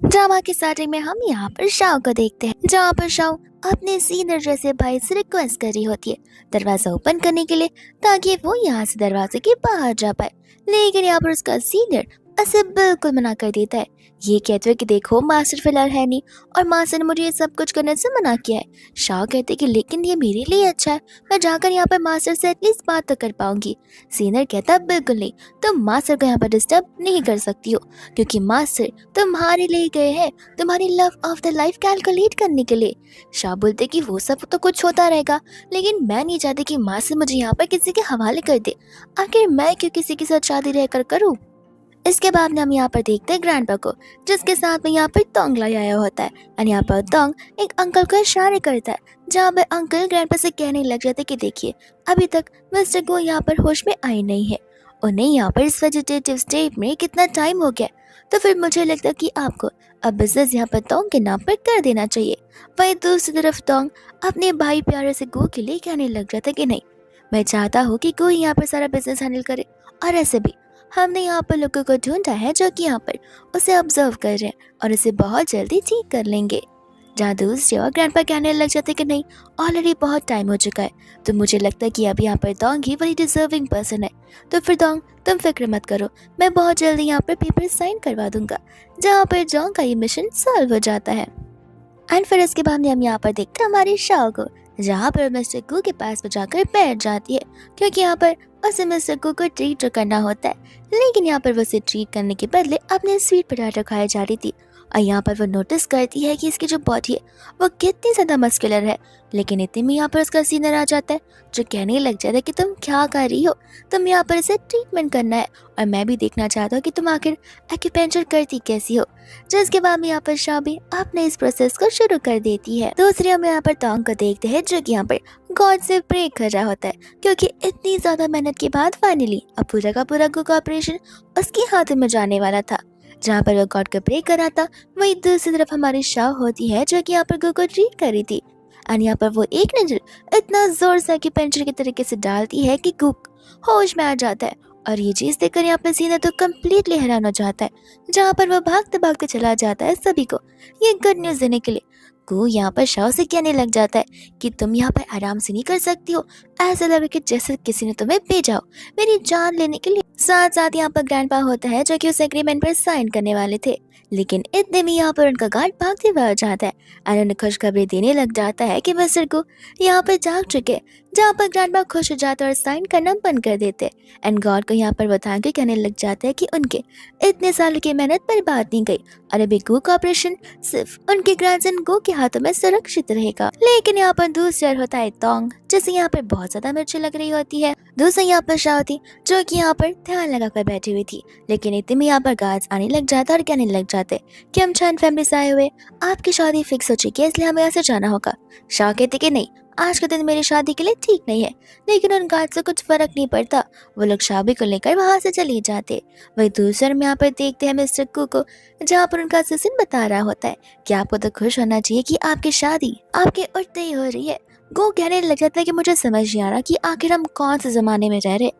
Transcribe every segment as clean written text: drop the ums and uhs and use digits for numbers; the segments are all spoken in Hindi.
ड्रामा के स्टार्टिंग में हम यहाँ पर शाओ को देखते हैं, जहाँ पर शाओ अपने सीनियर जैसे भाई से रिक्वेस्ट कर रही होती है दरवाजा ओपन करने के लिए, ताकि वो यहाँ से दरवाजे के बाहर जा पाए। लेकिन यहाँ पर उसका सीनियर उसे बिल्कुल मना कर देता है, ये कहते हुए कि देखो मास्टर फिलहाल है नहीं और मास्टर ने मुझे ये सब कुछ करने से मना किया है। शाओ कहते कि लेकिन ये मेरे लिए अच्छा है, मैं जाकर यहाँ पर मास्टर से एटलीस्ट बात तो कर पाऊंगी। सीनियर कहता है बिल्कुल नहीं, तुम मास्टर को यहाँ पर डिस्टर्ब नहीं कर सकती हो, क्योंकि मास्टर तुम्हारे लिए गए हैं तुम्हारी love of the life calculate करने के लिए। शाह बोलते कि वो सब तो कुछ होता रहेगा, लेकिन मैं नहीं चाहती कि माँ से मुझे यहाँ पर किसी के हवाले कर दे। आखिर मैं क्यों किसी के साथ शादी रहकर करूँ। इसके बाद में हम यहाँ पर देखते हैं ग्रैंडपा को, जिसके साथ में यहाँ पर तोंग लाई आया होता है। और यहाँ पर तोंग एक अंकल को इशारे करता है, जहाँ पर अंकल ग्रैंडपा से कहने लग जाते कि देखिए अभी तक मिस्टर गो यहाँ पर होश में आए नहीं है, उन्हें यहाँ पर इस वेजिटेटिव स्टेट में कितना टाइम हो गया, तो फिर मुझे लगता है कि आपको अब बिजनेस यहाँ पर तोंग के नाम पर कर देना चाहिए। वहीं दूसरी तरफ तोंग अपने भाई प्यारे से गो के लिए कहने लग जाता है कि नहीं, मैं चाहता हूँ कि गो यहाँ पर सारा बिजनेस हैंडल करे, और ऐसे भी हमने यहाँ पर लोगों को ढूंढा है जो कि यहाँ पर उसे ऑब्जर्व कर रहे हैं और उसे बहुत जल्दी ठीक कर लेंगे। जहाँ दूसरी और ग्रैंडपा कहने लग जाते कि नहीं, ऑलरेडी बहुत टाइम हो चुका है, तो मुझे लगता है कि अब यहाँ पर दोंग ही बड़ी डिजर्विंग पर्सन है। तो फिर दोंग तुम फिक्र मत करो, मैं बहुत जल्दी यहाँ पर पेपर साइन करवा दूंगा, जहाँ पर जोंग का ये मिशन सॉल्व हो जाता है। एंड फिर इसके बाद हम यहाँ पर देखते हैं हमारी शाओ को, जहाँ पर मिस्टर गू के पास जाकर बैठ जाती है, क्योंकि यहाँ पर उसे मिस्टर गू को ट्रीट करना होता है। लेकिन यहाँ पर वो उसे ट्रीट करने के बदले अपने स्वीट पोटैटो खाए जा रही थी, और यहाँ पर वो नोटिस करती है कि इसकी जो बॉडी है वो कितनी ज़्यादा मस्कुलर है। लेकिन इतने में यहाँ पर उसका सीनियर आ जाता है, जो कहने लग जाता है कि तुम क्या कर रही हो, तुम यहाँ पर इसे ट्रीटमेंट करना है, और मैं भी देखना चाहता हूँ कि तुम आखिर एक्यूपेंचर करती कैसी हो। जिसके बाद में यहाँ पर शाह भी अपने इस प्रोसेस को शुरू कर देती है। दूसरी हम यहाँ पर तोंग को देखते हैं, जो कि यहाँ पर गॉड से प्रे कर रहा होता है, क्योंकि इतनी ज्यादा मेहनत के बाद फाइनली अब पूरा का पूरा गो का ऑपरेशन उसके हाथ में जाने वाला था। जहाँ पर वो गॉड को प्रे कर रहा था, वही दूसरी तरफ हमारी शाह होती है, जो कि यहाँ पर गो को ट्रीट कर रही थी। एंड यहाँ पर वो एक नजर इतना जोर से कि पेंचर के तरीके से डालती है कि गुक होश में आ जाता है, और ये चीज देखकर यहाँ पर सीना तो कम्प्लीटली हैरान हो जाता है। जहाँ पर वो भागते भागते चला जाता है सभी को ये गुड न्यूज देने के लिए। गो यहाँ पर शाह से कहने लग जाता है कि तुम यहाँ पर आराम से नहीं कर सकती हो, ऐसा लगे कि जैसे किसी ने तुम्हें भेजा हो मेरी जान लेने के लिए। साथ साथ यहाँ पर ग्रैंडपा होता है, जो कि उस एग्रीमेंट पर साइन करने वाले थे, लेकिन इतने में यहाँ पर उनका गार्ड भागते हुए आ जाता है और उन्हें खुशखबरी देने लग जाता है कि मिस्टर को यहाँ पर जाग चुके। जहाँ पर ग्रैंडपा खुश हो जाते और साइन करना बंद कर देते, एंड गॉड को यहाँ पर बता के कहने लग जाता है कि उनके इतने सालों की मेहनत बर्बाद नहीं गई, और अभी गो का ऑपरेशन सिर्फ उनके ग्रैंडसन गो के हाथों में सुरक्षित रहेगा। लेकिन यहाँ पर दूसरी ओर होता है तोंग, जिसे यहाँ पर बहुत ज्यादा मिर्ची लग रही होती है। दूसरी यहाँ पर शाह थी, जो कि यहाँ पर ध्यान लगाकर बैठी हुई थी। लेकिन इतने में यहाँ पर गार्ड्स आने लग जाता और कहने लग जाते कि हम चैन फैमिली से आए हुए, आपकी शादी फिक्स हो चुकी है, इसलिए हमें यहाँ से जाना होगा। शाह कहते कि नहीं, आज का दिन मेरी शादी के लिए ठीक नहीं है। लेकिन उन गार्ड से कुछ फर्क नहीं पड़ता, वो लोग शादी को लेकर वहां से चले जाते। वही दूसरे में यहाँ पर देखते हैं मिस्टर कू को, जहाँ पर उनका असिस्टेंट बता रहा होता है कि आपको तो खुश होना चाहिए कि आपकी शादी आपके उठते ही हो रही है। गो कहने लग जाता है कि मुझे समझ नहीं आ रहा कि आखिर हम कौन से जमाने में रह रहे,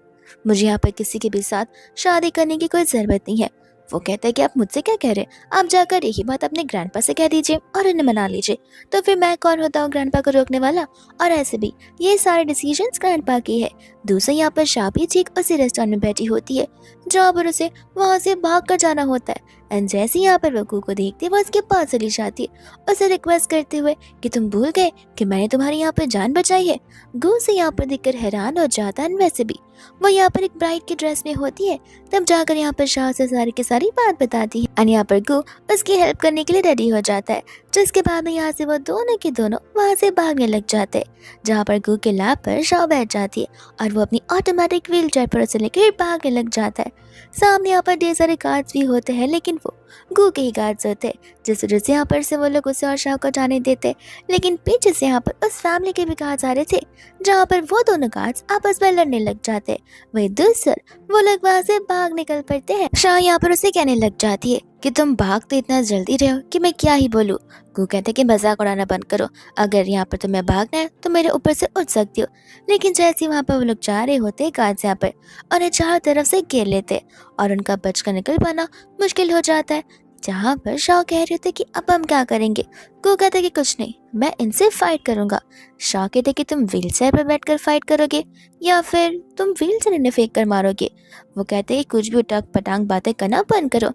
मुझे यहाँ पर किसी के भी साथ शादी करने की कोई जरूरत नहीं है। वो कहता है कि आप मुझसे क्या कह रहे हैं, आप जाकर यही बात अपने ग्रैंडपा से कह दीजिए और उन्हें मना लीजिए। तो फिर मैं कौन होता हूँ ग्रैंडपा को रोकने वाला, और ऐसे भी ये सारे डिसीजंस ग्रैंडपा की है। दूसरे यहाँ पर शाह भी ठीक उसी रेस्टोरेंट में बैठी होती है, जहाँ पर उसे वहाँ से भाग कर जाना होता है। एंड जैसे यहाँ पर वो गू को देखती है, वो उसके पास चली जाती है उसे रिक्वेस्ट करते हुए कि तुम भूल गए कि मैंने तुम्हारी यहाँ पर जान बचाई है। गू से यहाँ पर देखकर हैरान हो जाता है। वैसे भी वो यहाँ पर एक ब्राइड की ड्रेस में होती है, तब जाकर यहाँ पर शाह से सारी की सारी बात बताती है, और यहाँ पर गू उसकी हेल्प करने के लिए रेडी हो जाता है। जिसके बाद में यहाँ से वो दोनों के दोनों वहाँ से भागने लग जाते हैं, जहाँ पर गू के लैब पर शाह बैठ जाती है और वो अपनी ऑटोमेटिक व्हील चेयर पर उसे लेकर भागने लग जाता है। सामने यहाँ पर ढेर सारे गार्ड्स भी होते हैं, लेकिन वो गू के ही गार्ड्स होते हैं, जिस वजह से यहाँ पर से वो लोग उसे और शाह को जाने देते। लेकिन पीछे से यहाँ पर उस फैमिली के भी गार्ड्स आ रहे थे, जहाँ पर वो दोनों गार्ड्स आपस में लड़ने लग जाते। वही दूसर वो लोग वहाँ से भाग निकल पड़ते हैं। शाह यहाँ पर उसे कहने लग जाती है कि तुम भाग तो इतना जल्दी रहे हो कि मैं क्या ही बोलूँ। गू कहते कि मजाक उड़ाना बंद करो, अगर यहाँ पर तुम्हें भागना है तो मेरे ऊपर से उठ सकती हो। लेकिन जैसे वहाँ पर वो लोग जा रहे होते गार्ड्स यहाँ पर उन्हें चारों तरफ से घेर लेते और उनका बचकर निकल पाना मुश्किल हो जाता है। जहाँ पर शाओ कह रहे थे कि अब हम क्या करेंगे। गो कहते कि कुछ नहीं, मैं इनसे फाइट करूंगा। शाओ कहते कि तुम व्हील चेयर पर बैठकर फाइट करोगे या फिर तुम व्हील चेयर इन्हें फेंक कर मारोगे। वो कहते हैं कुछ भी उटक पटांग बातें करना बंद करो।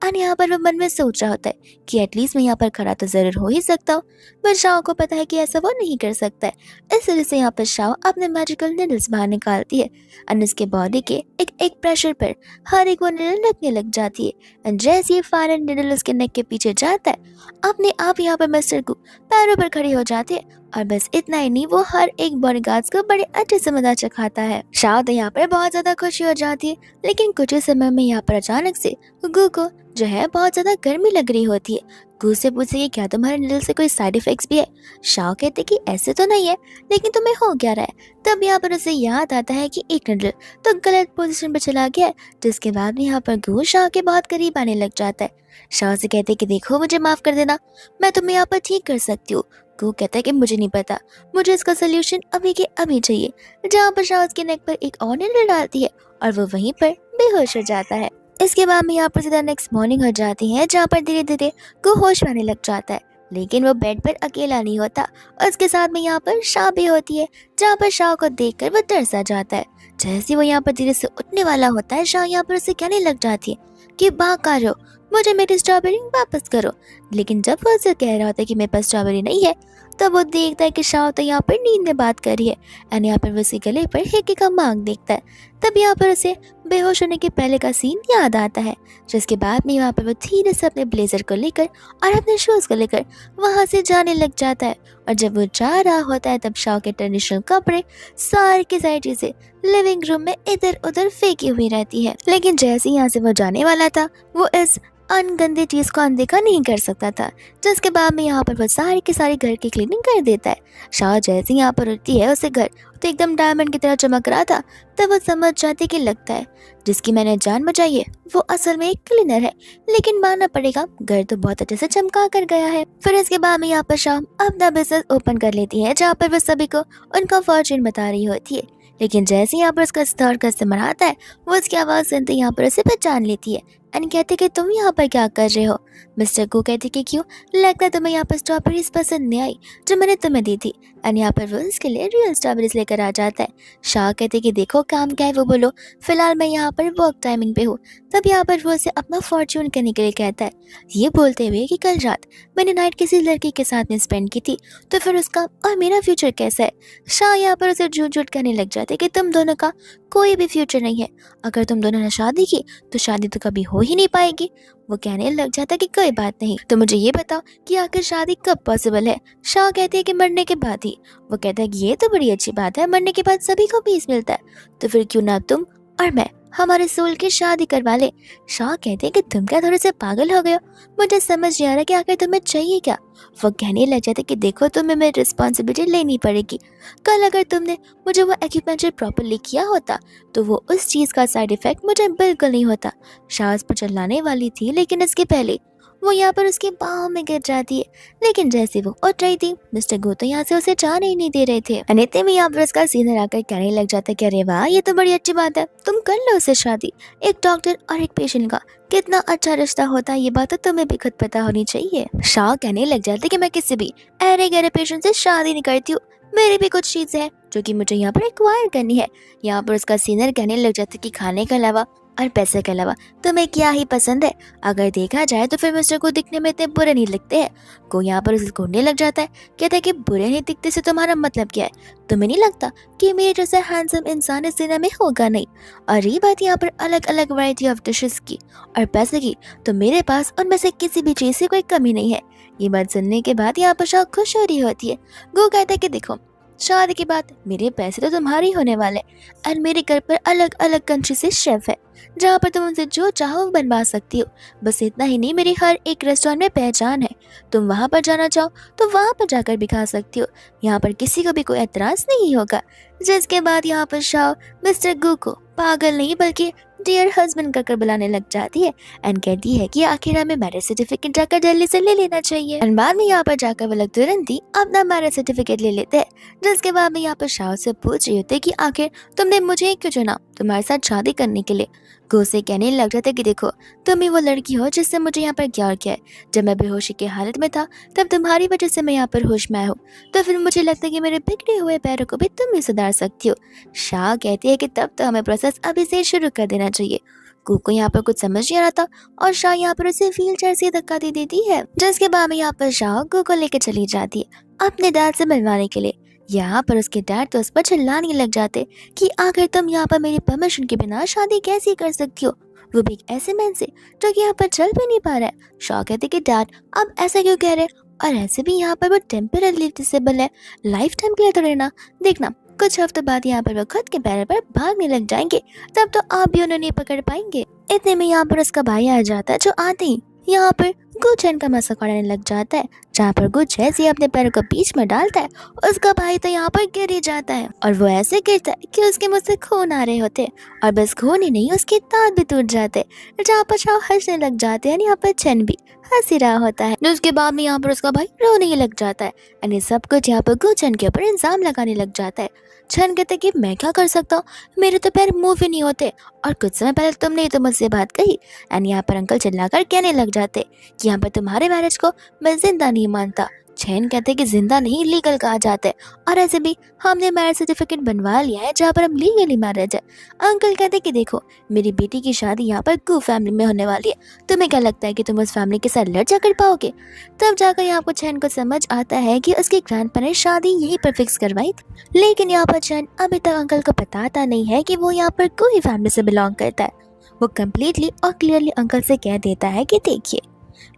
और यहाँ पर वो मन में सोच रहा होता है कि एटलीस्ट मैं यहाँ पर खड़ा तो जरूर हो ही सकता हूँ, पर शाओ को पता है कि ऐसा वो नहीं कर सकता है। इस वजह से यहाँ पर शाओ अपने मैजिकल निडल्स बाहर निकालती है और उसके बॉडी के एक एक प्रेशर पर हर एक वो निडल लगने लग जाती है। जैसे ये फाइनल निडल उसके नेक के पीछे जाता है, अपने आप यहाँ पर मिस्टर गू पैरों पर खड़ी हो जाती है। और बस इतना ही नहीं, वो हर एक बॉडीगार्ड्स को बड़े अच्छे से मजा चखाता है। शायद यहाँ पर बहुत ज्यादा खुशी हो जाती है, लेकिन कुछ ही समय में यहाँ पर अचानक से गू को जो है बहुत ज्यादा गर्मी लग रही होती है। गू से पूछे कि क्या तुम्हारे निडल से कोई साइड इफेक्ट्स भी है। शाओ कहते कि ऐसे तो नहीं है, लेकिन तुम्हें हो क्या रहा है। तब यहाँ पर उसे याद आता है कि एक निडल तो गलत पोजीशन पर चला गया है, जिसके बाद में यहाँ पर गू शाओ के बहुत करीब आने लग जाता है। शाओ से कहते कि देखो मुझे माफ कर देना, मैं तुम्हें यहाँ पर ठीक कर सकती हूँ। गू कहता है कि मुझे नहीं पता, मुझे इसका सोल्यूशन अभी के अभी चाहिए। जहाँ पर शाओ उसके नेक पर एक और निडल डालती है और वो वहीं पर बेहोश हो जाता है। इसके बाद में यहाँ पर सीधा नेक्स्ट मॉर्निंग हो जाती है, जहाँ पर धीरे धीरे गू होश में आने लग जाता है। लेकिन वो बेड पर अकेला नहीं होता, उसके साथ में यहाँ पर शाओ भी होती है। जहाँ पर शाओ को देखकर वो तरस आ जाता है। जैसे वो यहाँ पर धीरे से उठने वाला होता है, शाओ यहाँ पर उसे कहने लग जाती है कि भाग आ रहो, मुझे मेरी स्ट्रॉबेरी वापस करो। लेकिन जब वो उसे कह रहा होता है कि मेरे पास स्ट्रॉबेरी नहीं है, तब वो देखता है कि शाओ तो यहाँ पर नींद में बात कर रही है। एंड यहाँ पर वो उसके गले पर हिक्के का मांग देखता है। तब यहाँ पर उसे बेहोश होने के पहले का सीन याद आता है, जिसके बाद में यहाँ पर वो धीरे से अपने ब्लेजर को लेकर और अपने शूज को लेकर वहां से जाने लग जाता है। और जब वो जा रहा होता है, तब शाओ के ट्रेडिशनल कपड़े सारी की सारी चीजें लिविंग रूम में इधर उधर फेंकी हुई रहती है। लेकिन जैसे यहाँ से वो जाने वाला था, वो इस अनगंदी चीज को अनदेखा नहीं कर सकता था, जिसके बाद में यहाँ पर वो सारी की सारी घर की क्लीनिंग कर देता है। शाह जैसे यहाँ पर उठती है, उसे घर तो एकदम डायमंड की तरह चमक रहा था। तब वो समझ जाती कि लगता है जिसकी मैंने जान बचाई है वो असल में एक क्लीनर है। लेकिन मानना पड़ेगा, घर तो बहुत अच्छे से चमका कर गया है। फिर इसके बाद में यहाँ पर शाम अपना बिजनेस ओपन कर लेती है, जहाँ पर वो सभी को उनका फॉर्चून बता रही होती है। लेकिन जैसे यहाँ पर उसका थर्ड कस्टमर आता है, वो उसकी आवाज़ सुनते यहाँ पर उसे पहचान लेती है एंड कहते कि तुम यहाँ पर क्या कर रहे हो। मिस्टर गो कहते कि क्यों, लगता है तुम्हें यहाँ पर स्ट्रॉबेरीज पसंद नहीं आई जो मैंने तुम्हें दी थी। एंड यहाँ पर वो उसके लिए रियल स्ट्रॉबेरीज लेकर आ जाता है। शाह कहते कि देखो काम क्या है वो बोलो, फिलहाल मैं यहाँ पर वर्क टाइमिंग पे हूँ। तब यहाँ पर वो उसे अपना फॉर्चून करने के लिए कहता है, ये बोलते हुए कि कल रात मैंने नाइट किसी लड़की के साथ में स्पेंड की थी, तो फिर उसका और मेरा फ्यूचर कैसा है। शाह यहाँ पर उसे झूठ झूठ कहने लग जाते कि तुम दोनों का कोई भी फ्यूचर नहीं है, अगर तुम दोनों ने शादी की तो शादी तो कभी हो ही नहीं पाएगी। वो कहने लग जाता कि कोई बात नहीं, तो मुझे ये बताओ कि आखिर शादी कब पॉसिबल है। शाह कहते हैं कि मरने के बाद ही। वो कहता है कि ये तो बड़ी अच्छी बात है, मरने के बाद सभी को पीस मिलता है, तो फिर क्यों ना तुम और मैं हमारे सोल की शादी करवा ले। शाह कहते हैं कि तुम क्या थोड़े से पागल हो गए हो, मुझे समझ नहीं आ रहा कि आखिर तुम्हें चाहिए क्या। वो कहने लग जाते कि देखो तुम्हें मेरी रिस्पॉन्सिबिलिटी लेनी पड़ेगी। कल अगर तुमने मुझे वो एक्यूपंक्चर प्रॉपरली किया होता तो वो उस चीज़ का साइड इफेक्ट मुझे बिल्कुल नहीं होता। शाह उस पर चिल्लाने वाली थी, लेकिन इसके पहले वो यहाँ पर उसके पाँव में गिर जाती है। लेकिन जैसे वो उठ रही थी, मिस्टर गो तो यहाँ से उसे जाने ही नहीं दे रहे थे। अनित्य में यहाँ पर उसका सीनियर आकर कहने लग जाता है कि अरे वाह, ये तो बड़ी अच्छी बात है, तुम कर लो उससे शादी। एक डॉक्टर और एक पेशेंट का कितना अच्छा रिश्ता होता है, ये बात तो तुम्हें भी खुद पता होनी चाहिए। शाह कहने लग जाते कि मैं किसी भी अरे गहरे पेशेंट से शादी नहीं करती हूँ, मेरी भी कुछ चीज़ें हैं जो कि मुझे यहाँ पर एक्वायर करनी है। यहाँ पर उसका सीनियर कहने लग जाता कि खाने के अलावा और पैसे के अलावा तुम्हें क्या ही पसंद है। अगर देखा जाए तो फिर मिस्टर को दिखने में इतने बुरे नहीं लगते हैं। को यहाँ पर उसे घूरने लग जाता है, कहता है कि बुरे नहीं दिखते से तुम्हारा मतलब क्या है, तुम्हें नहीं लगता कि मेरे जैसा हैंडसम इंसान इस दुनिया में होगा नहीं। और ये बात यहाँ पर अलग अलग वैरायटी ऑफ डिशेस की और पैसे की, तो मेरे पास उनमें से किसी भी चीज़ की कोई कमी नहीं है। ये बात सुनने के बाद यहाँ पर शाह खुश हो रही होती है। गो कहता है कि देखो शादी के बाद मेरे पैसे तो तुम्हारे होने वाले और मेरे घर पर अलग अलग कंट्री से शेफ है, जहाँ पर तुम उनसे जो चाहो वो बनवा सकती हो। बस इतना ही नहीं, मेरी हर एक रेस्टोरेंट में पहचान है, तुम वहाँ पर जाना चाहो तो वहाँ पर जाकर भी खा सकती हो, यहाँ पर किसी को भी कोई एतराज़ नहीं होगा। जिसके बाद यहाँ पर शाह मिस्टर गू को पागल नहीं बल्कि डियर हस्बैंड कहकर बुलाने लग जाती है एंड कहती है कि आखिर हमें मैरिज सर्टिफिकेट जाकर जल्दी से ले लेना चाहिए। एंड बाद में यहाँ पर जाकर वो लोग तुरंत ही अपना मैरिज सर्टिफिकेट ले लेते हैं। जिसके बाद में यहाँ पर शाह से पूछ रही होती है कि आखिर तुमने मुझे क्यों चुना तुम्हारे साथ शादी करने के लिए। गो से कहने लग जाता है कि देखो, तुम ही वो लड़की हो जिससे मुझे यहाँ पर प्यार किया है। जब मैं बेहोशी की हालत में था तब तुम्हारी वजह से मैं यहाँ पर होश में आया हूँ, तो फिर मुझे लगता है कि मेरे बिगड़े हुए पैरों को भी तुम ही सुधार सकती हो। शाह कहती है कि तब तो हमें प्रोसेस अभी से शुरू कर देना चाहिए। गो को यहाँ पर कुछ समझ नहीं आ रहा था और शाह यहाँ पर उसे व्हील चेयर से धक्का दे देती है, जिसके बाद में यहाँ पर शाह गो को लेकर चली जाती है अपने डैड से मिलवाने के लिए। यहाँ पर उसके डैड तो उस पर चिल्लाने लग जाते कि आखिर तुम यहाँ पर मेरी परमिशन के बिना शादी कैसे कर सकती हो, वो भी एक ऐसे मैन से जो कि यहाँ पर चल भी नहीं पा रहा है। शॉ कहते कि डैड अब ऐसा क्यों कह रहे हैं, और ऐसे भी यहाँ पर वो टेम्पररी डिसेबल है, लाइफ टाइम के लिए तो रहना। देखना कुछ हफ्ते बाद यहाँ पर वो खुद के पैरों पर भागने लग जाएंगे, तब तो आप भी उन्हें नहीं पकड़ पाएंगे। इतने में यहाँ पर उसका भाई आ जाता है, जो आते ही यहाँ पर गुचैन का मजाक उड़ाने लग जाता है। जहाँ पर गुच जैसे ही अपने पैरों को बीच में डालता है, उसका भाई तो यहाँ पर गिर ही जाता है, और वो ऐसे गिरता है कि उसके मुंह से खून आ रहे होते हैं, और बस खून ही नहीं उसके दांत भी टूट जाते हैं। जहाँ पर शाह हंसने लग जाते हैं, यहाँ पर चैन भी हंस ही रहा होता है। उसके बाद में यहाँ पर उसका भाई रोने ही लग जाता है, यानी सब कुछ यहाँ पर गुचैन के ऊपर इल्जाम लगाने लग जाता है। चैन कहते कि मैं क्या कर सकता हूँ, मेरे तो पैर मूव ही नहीं होते, और कुछ समय पहले तुमने ही तो मुझसे बात कही। एंड यहाँ पर अंकल चिल्लाकर कहने लग जाते कि यहाँ पर तुम्हारे मैरिज को मैं जिंदा नहीं मानता। चैन कहते कि जिंदा नहीं लीगल कहा जाता है, और ऐसे भी हमने मैरिज सर्टिफिकेट बनवा लिया है जहाँ पर हम लीगली मैरिज है। अंकल कहते कि देखो, मेरी बेटी की शादी यहाँ पर गू फैमिली में होने वाली है, तुम्हें क्या लगता है कि तुम उस फैमिली के साथ लड़ जा कर पाओगे। तब जाकर यहाँ पर चैन को समझ आता है कि उसके ग्रैंड पेरेंट्स शादी यहीं पर फिक्स करवाई थी। लेकिन यहाँ पर चैन अभी तक अंकल को बताता नहीं है कि वो यहाँ पर कोई फैमिली से बिलोंग करता है। वो कम्प्लीटली और क्लियरली अंकल से कह देता है कि देखिए,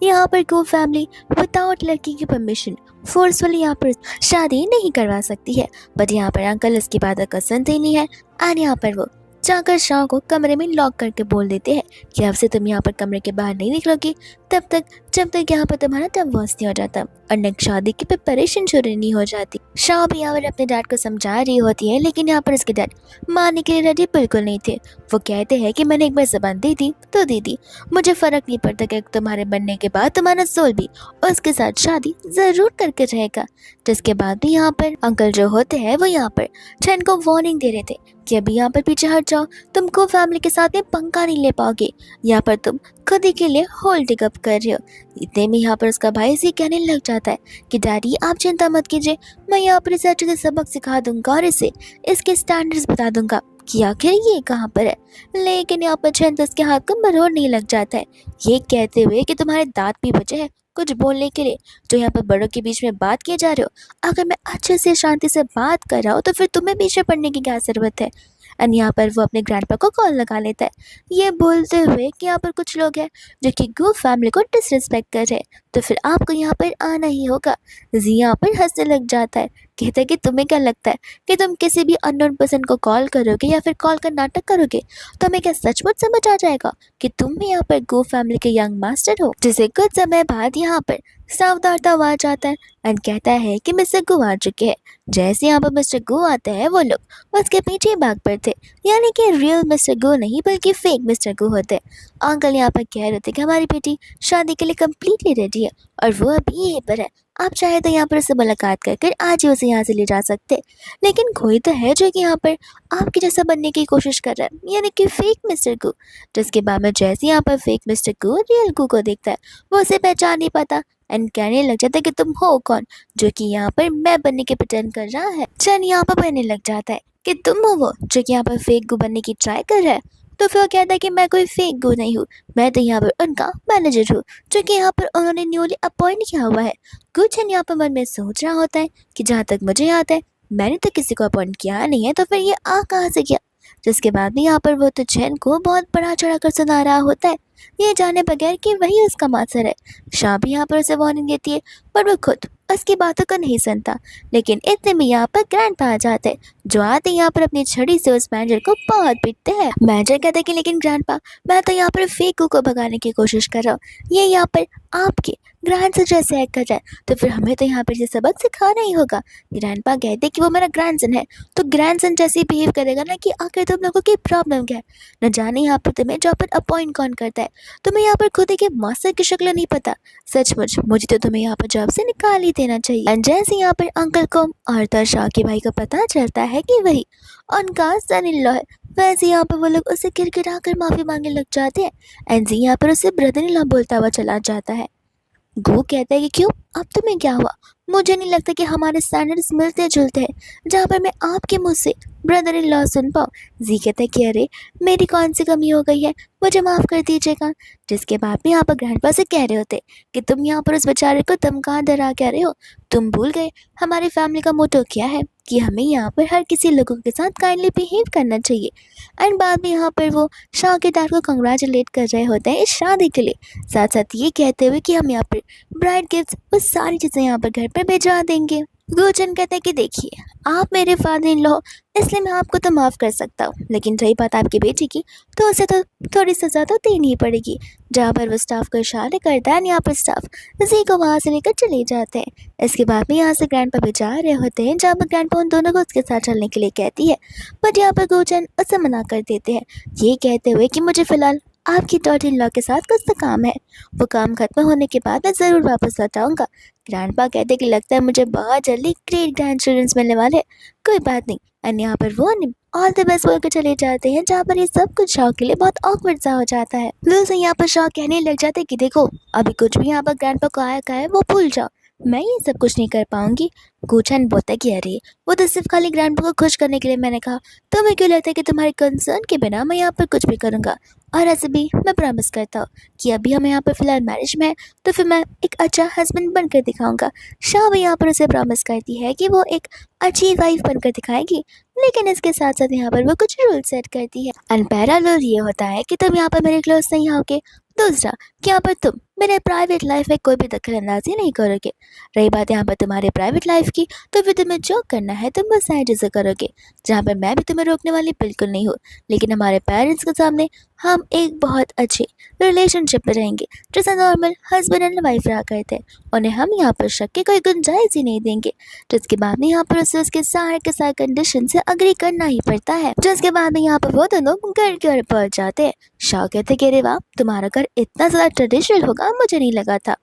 यहाँ पर गो फैमिली विदाउट लड़की की परमिशन फोर्सफुली यहाँ पर शादी नहीं करवा सकती है। बट यहाँ पर अंकल इसकी बात का सुनते ही नहीं है, एंड यहाँ पर वो जाकर शाह को कमरे में लॉक करके बोल देते हैं कि अब से तुम यहाँ पर कमरे के बाहर नहीं निकलोगी तब तक जब तक यहाँ पर तुम्हारा डिवोर्स नहीं हो जाता और नेक्स्ट शादी की प्रिपरेशन शुरू नहीं हो जाती। शाह भी यहाँ पर अपने डैड को समझा रही होती है, लेकिन यहाँ पर उसके डैड मानने के लिए रेडी बिल्कुल नहीं थे। वो कहते हैं कि मैंने एक बार जबान दी थी तो दी थी, मुझे फर्क नहीं पड़ता कि तुम्हारे बनने के बाद तुम्हारा सोल भी उसके साथ शादी जरूर करके रहेगा। जिसके बाद भी यहाँ पर अंकल जो होते हैं वो यहाँ पर चैन को वार्निंग दे रहे थे कि अभी यहाँ पर पीछे हट जाओ, तुमको फैमिली के साथ में पंगा नहीं ले पाओगे, यहाँ पर तुम खुद ही के लिए होल्ड अप कर रहे हो। इतने में यहाँ पर उसका भाई इसे कहने लग जाता है कि डैडी आप चिंता मत कीजिए, मैं यहाँ पर इसे अच्छे से सबक सिखा दूंगा और इसे इसके स्टैंडर्ड्स बता दूंगा कि आखिर ये कहाँ पर है। लेकिन यहाँ पर चैन उसके हाथ को मरोड़ने लग जाता है, ये कहते हुए कि तुम्हारे दांत भी बचे हैं कुछ बोलने के लिए, जो यहाँ पर बड़ों के बीच में बात किए जा रहे हो। अगर मैं अच्छे से शांति से बात कर रहा हूँ तो फिर तुम्हें पीछे पड़ने की क्या ज़रूरत है। एंड यहाँ पर वो अपने ग्रैंडपा को कॉल लगा लेता है, ये बोलते हुए कि यहाँ पर कुछ लोग हैं जो कि गो फैमिली को डिसरिस्पेक्ट कर रहे हैं, तो फिर आपको यहाँ पर आना ही होगा। जी यहाँ पर हंसने लग जाता है, कहता है कि तुम्हें क्या लगता है कि तुम किसी भी अननोन पर्सन को कॉल करोगे या फिर कॉल का नाटक करोगे तो हमें क्या सचमुच समझ आ जाएगा कि तुम भी यहाँ पर गो फैमिली के यंग मास्टर हो। जिसे कुछ समय बाद यहाँ पर साफ दौड़ता हुआ आ जाता है एंड कहता है कि मिस्टर गो आ चुके हैं। जैसे यहाँ पर मिस्टर गो आते हैं वो लोग उसके पीछे भाग पड़ते, यानी कि रियल मिस्टर गो नहीं बल्कि फेक मिस्टर गो होते। अंकल यहाँ पर कह रहे थे कि हमारी बेटी शादी के लिए कम्प्लीटली रेडी है और वो अभी यहीं पर है, आप चाहे तो यहाँ पर उससे मुलाकात कर आज ही उसे यहाँ से ले जा सकते। लेकिन कोई तो है जो कि यहाँ पर आपके जैसा बनने की कोशिश कर रहा है, यानी कि फेक मिस्टर गू। जिसके बाद में जैसे यहाँ पर फेक मिस्टर गू रियल गू को देखता है वो उसे पहचान नहीं पाता एंड कहने लग जाता है कि तुम हो कौन जो कि यहाँ पर मैं बनने के प्रिटेंड कर रहा है। चैन यहाँ पर कहने लग जाता है कि तुम हो वो जो कि यहाँ पर फेक गू बनने की ट्राई कर रहा है। तो फिर वो कहता है कि मैं कोई फेक गू नहीं हूँ, मैं तो यहाँ पर उनका मैनेजर हूँ जो कि यहाँ पर उन्होंने न्यूली अपॉइंट किया हुआ है। गुचैन यहाँ पर मन में सोच रहा होता है कि जहाँ तक मुझे याद है मैंने तो किसी को अपॉइंट किया नहीं है, तो फिर ये आ कहाँ से किया। जिसके बाद भी यहाँ पर वो तो चैन को बहुत बड़ा चढ़ा कर सुना रहा होता है, ये जाने बगैर कि वही उसका मास्टर है। शाह भी यहाँ पर उसे वार्निंग देती है पर वो खुद उसकी बातों को नहीं सुनता। लेकिन इतने में यहाँ पर ग्रैंडपा आ जाते हैं, जो आते यहाँ पर अपनी छड़ी से उस मैनेजर को बहुत पीटते हैं। मैनेजर कहता है कि लेकिन ग्रैंडपा मैं तो यहाँ पर फेक को भगाने की कोशिश कर रहा हूँ, ये यहाँ पर आपके ग्रैंडसन जैसे एक्ट कर रहा है, तो फिर हमें तो यहाँ पर ये सबक सिखाना ही होगा। ग्रैंडपा कहते कि वो मेरा ग्रैंडसन है, तो ग्रैंडसन जैसे ही बिहेव करेगा ना कि आखिर तुम लोगों की प्रॉब्लम क्या है। न जाने यहाँ पर तुम्हें जॉब पर अपॉइंट कौन करता है, तुम्हें यहाँ पर खुद के मास्टर की शक्ल नहीं पता। सचमुच मुझे तो तुम्हें यहाँ पर जॉब से निकाल ही देना चाहिए। और जैसे यहाँ पर अंकल को आर्थर शॉ के भाई को पता चलता है कि वही उनका सन इन लॉ है, वैसे यहाँ पर वो लोग उसे गिड़गिड़ा कर माफी मांगने लग जाते हैं। एंजी यहाँ पर उसे ब्रदर इन लॉ बोलता हुआ चला जाता है। गो कहता है कि क्यों, अब तुम्हें क्या हुआ? मुझे नहीं लगता कि हमारे स्टैंडर्ड्स मिलते जुलते हैं जहाँ पर मैं आपके मुंह से ब्रदर इन लॉ सुन पाऊँ। जी कहता है कि अरे मेरी कौन सी कमी हो गई है, मुझे माफ़ कर दीजिएगा। जिसके बाद में यहाँ पर ग्रैंडपा से कह रहे होते कि तुम यहाँ पर उस बेचारे को धमका डरा कह रहे हो, तुम भूल गए हमारी फैमिली का मोटो क्या है कि हमें यहाँ पर हर किसी लोगों के साथ काइंडली बिहेव करना चाहिए। एंड बाद में यहाँ पर वो शाह के डैड को कंग्रेचुलेट कर रहे होते हैं इस शादी के लिए, साथ साथ ये कहते हुए कि हम यहाँ पर ब्राइड गिफ्ट्स वो सारी चीज़ें यहाँ पर घर पर भिजवा देंगे। गुलशन कहते हैं कि देखिए आप मेरे फादर इन लॉ, इसलिए मैं आपको तो माफ़ कर सकता हूँ, लेकिन रही बात आपकी बेटी की तो उसे तो थोड़ी सज़ा तो देनी ही पड़ेगी। जहाँ पर वो स्टाफ को इशारे करता है यहाँ पर स्टाफ जी को वहाँ से लेकर चले जाते हैं। इसके बाद में यहाँ से ग्रैंडपा भी जा रहे होते हैं, जहाँ पर ग्रैंडपा उन दोनों को उसके साथ चलने के लिए कहती है, बट यहाँ पर गुलशन उसे मना कर देते हैं, ये कहते हुए कि मुझे फ़िलहाल आपकी डॉटर इन लॉ के साथ कुछ तो काम है, वो काम खत्म होने के बाद मैं ज़रूर वापस लौट आऊँगा। ग्रैंडपा कहते कि लगता है मुझे बहुत जल्दी ग्रेट ग्रैंड चिल्ड्रंस मिलने वाले हैं। कोई बात नहीं। एंड यहाँ पर वो ऑल द बेस्ट बोल के चले जाते हैं, जहाँ पर ये सब कुछ शॉ के लिए बहुत ऑकवर्ड सा हो जाता है। से यहाँ पर शॉ कहने लग जाते हैं कि देखो अभी कुछ भी यहाँ पर ग्रैंडपा को आया का है वो भूल जाओ, मैं ये सब कुछ नहीं कर पाऊंगी। गुलशन बोलता है कि अरे वो तो सिर्फ खाली ग्रैंडपा को खुश करने के लिए मैंने कहा, तुम्हें क्यों लगता है कि तुम्हारे कंसर्न के बिना मैं यहाँ पर कुछ भी करूँगा। और ऐसे भी मैं प्रॉमिस करता हूँ कि अभी हमें यहाँ पर फिलहाल मैरिज में है, तो फिर मैं एक अच्छा हस्बैंड बनकर दिखाऊंगा। शाह भी यहाँ पर उसे प्रॉमिस करती है कि वो एक अच्छी वाइफ बनकर दिखाएगी, लेकिन इसके साथ साथ यहाँ पर वो कुछ रूल सेट करती है। एंड पहला रूल ये होता है कि तुम यहाँ पर मेरे क्लोज नहीं आओगे। दूसरा कि यहाँ पर तुम मेरे प्राइवेट लाइफ में कोई भी दखल अंदाजी नहीं करोगे। रही बात यहाँ पर तुम्हारे प्राइवेट लाइफ की, तो फिर तुम्हें जो करना है तुम बस साइड से करोगे, जहाँ पर मैं भी तुम्हें रोकने वाली बिल्कुल नहीं हूँ। लेकिन हमारे पेरेंट्स के सामने हम एक बहुत अच्छे रिलेशनशिप में रहेंगे, जैसे नॉर्मल हस्बैंड एंड वाइफ रहा करते हैं। उन्हें हम यहाँ पर शक की कोई गुंजाइश ही नहीं देंगे। जिसके बाद में यहाँ पर उसे उसके सारे के सारे कंडीशन से अग्री करना ही पड़ता है। जिसके बाद में यहाँ पर वो दोनों घर की ओर पहुंच जाते हैं। शाह कहते कि अरे वाह तुम्हारा घर इतना ज़्यादा ट्रेडिशनल होगा मुझे नहीं लगा था।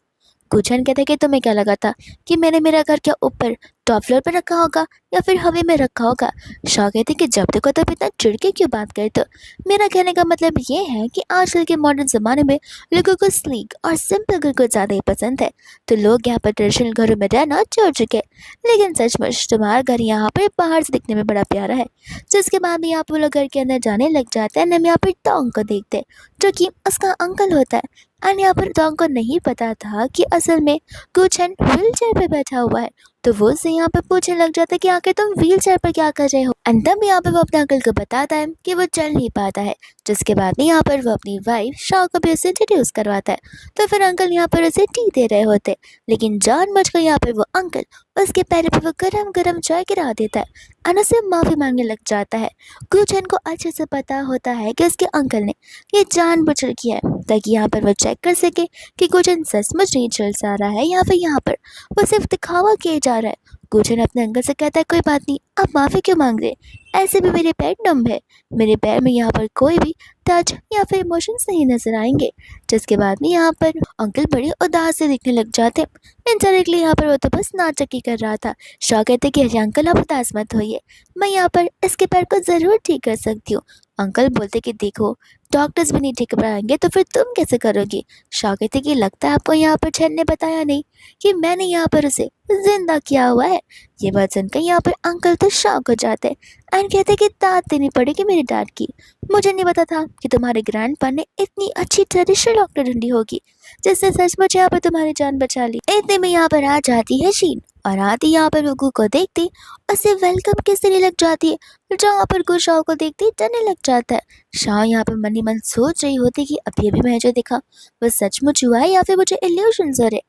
गुलशन कहते कि तुम्हें क्या लगा था कि मैंने मेरा घर क्या ऊपर टॉप फ्लोर पर रखा होगा या फिर हवे में रखा होगा। शाह कहते कि जब देखो तब इतना चिढ़ के क्यों बात करते हो। मेरा कहने का मतलब ये है कि आजकल के मॉडर्न ज़माने में लोगों को स्लीक और सिंपल घर को ज़्यादा ही पसंद है, तो लोग यहाँ पर ट्रेडिशनल घरों में रहना छोड़ चुके हैं। लेकिन सचमुच तुम्हारा घर यहाँ पर बाहर से दिखने में बड़ा प्यारा है। जिसके बाद भी यहाँ पर लोग घर के अंदर जाने लग जाते हैं। हम यहाँ पर टोंग को देखते हैं, जो कि उसका अंकल होता है। एंड यहाँ पर टोंग को नहीं पता था कि असल में गुलशन व्हील चेयर पर बैठा हुआ है, तो वो उससे यहाँ पर पूछने लग जाता है कि आखिर तुम व्हील चेयर पर क्या कर रहे हो। एंड तब यहाँ पर वो अपने अंकल को बताता है कि वो चल नहीं पाता है। जिसके बाद में यहाँ पर वो अपनी वाइफ शाह को भी उसे इंट्रोड्यूस करवाता है। तो फिर अंकल यहाँ पर उसे टी दे रहे होते, लेकिन जानबूझकर यहाँ पर वो अंकल उसके पैर पर वो गरम गरम चाय गिरा देता है और उससे माफ़ी मांगने लग जाता है। गुलशन को अच्छे से पता होता है कि उसके अंकल ने ये जानबूझकर किया है, ताकि यहाँ पर वो चेक कर सके कि गुलशन सचमुच नहीं चल सा रहा है या फिर यहाँ पर वो सिर्फ दिखावा किया जा रहा है। गुलशन अपने अंकल से कहता है कोई बात नहीं, आप माफ़ी क्यों मांग रहे, ऐसे भी मेरे पैर नम है, मेरे पैर में यहाँ पर कोई भी टच या फिर इमोशंस नहीं नजर आएंगे। जिसके बाद में यहाँ पर अंकल बड़े उदास से दिखने लग जाते। इनडायरेक्टली यहाँ पर वो तो बस नाटक ही कर रहा था। शॉ कहते कि अरे अंकल आप उदास मत होइए, मैं यहाँ पर इसके पैर को ज़रूर ठीक कर सकती हूँ। अंकल बोलते कि देखो डॉक्टर्स भी नहीं ठीक कराएंगे तो फिर तुम कैसे करोगी। शॉ कहते कि लगता है आपको यहाँ पर छन ने बताया नहीं कि मैंने यहाँ पर उसे जिंदा किया हुआ है। ये बात सुनकर यहाँ पर अंकल तो शॉक हो जाते एंड कहते कि दाद देनी पड़ेगी मेरे डैड की। मुझे नहीं पता था कि तुम्हारे ग्रैंडपा ने इतनी अच्छी ट्रेडिशनल डॉक्टर ढूंढी होगी जिसने सचमुच यहाँ पर तुम्हारी जान बचा ली। इतने में यहाँ पर आ जाती है शीन और आती यहाँ पर रुगू को देखती उसे वेलकम किस तरह लग जाती है, जहाँ पर गुल शाह को देखती डरने लग जाता है। शाह यहाँ पर मन ही मन सोच रही होती कि अभी अभी मैं जो देखा वो सचमुच हुआ है या फिर मुझे इल्यूजन हो रहे।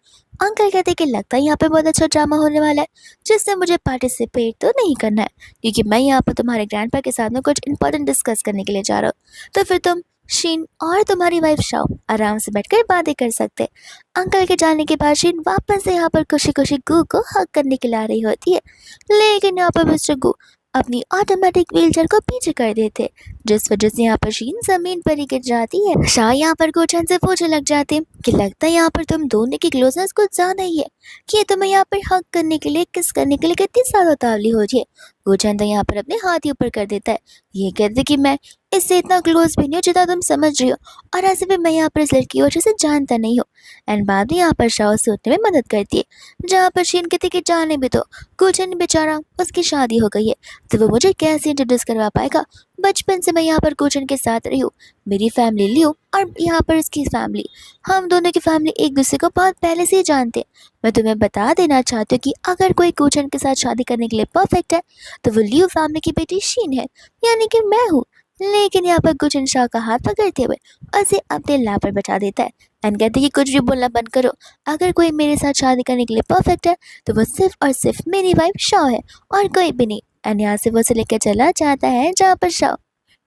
अंकल कहते कि लगता है यहाँ पे बहुत अच्छा ड्रामा होने वाला है जिससे मुझे पार्टिसिपेट तो नहीं करना है, क्योंकि मैं यहाँ पर तुम्हारे ग्रैंडपा के साथ में कुछ इंपॉर्टेंट डिस्कस करने के लिए जा रहा हूँ। तो फिर तुम शीन और तुम्हारी वाइफ शाओ आराम से बैठकर बातें कर सकते। अंकल के जाने के बाद शीन वापस से यहाँ पर खुशी खुशी गू को हक करने के लिए आ रही होती है, लेकिन यहाँ पर मिस्टर गू अपनी ऑटोमेटिक व्हीलचेयर को पीछे कर देते, जिस वजह से यहाँ पर शीन जमीन पर ही गिर जाती है। शाह यहाँ पर गोचन से पूछने लग जाते कि लगता है यहाँ पर तुम दोनों की क्लोजनेस कुछ ज्यादा ही है, कि तुम्हें यहाँ पर हक करने के लिए किस करने के लिए कितनी ज्यादा उतावली हो रही है। गोचन तो यहाँ पर अपने हाथ ही ऊपर कर देता है, ये कहते कि मैं इससे इतना क्लोज भी नहीं हो जितना तुम समझ रही हो, और ऐसे भी मैं यहाँ पर इस लड़की को अच्छे से जानता नहीं हूँ। एंड बाद में यहाँ पर शाह उसे उठने में मदद करती है, जहाँ पर शीन कहती कि जाने भी तो गोचन बेचारा उसकी शादी हो गई है, तो वो मुझे कैसे इंट्रोड्यूस करवा पाएगा। बचपन से मैं यहाँ पर गोचन के साथ रही हूँ, मेरी फैमिली लियो और यहाँ पर इसकी फैमिली, हम दोनों की फैमिली एक दूसरे को बहुत पहले से ही जानते हैं। मैं तुम्हें बता देना चाहती हूँ कि अगर कोई गोचन के साथ शादी करने के लिए परफेक्ट है तो वो लियो फैमिली की बेटी शीन है, यानी कि मैं हूँ। लेकिन यहाँ पर गुजन शाह का हाथ पकड़ते हुए उसे अपने लैप पर बैठा देता है एंड कहते हैं कि कुछ भी बोलना बंद करो, अगर कोई मेरे साथ शादी करने के लिए परफेक्ट है तो वो सिर्फ और सिर्फ मेरी वाइफ शाह है और कोई भी नहीं। एंड यहाँ से वो उसे लेकर चला जाता है, जहाँ पर शाह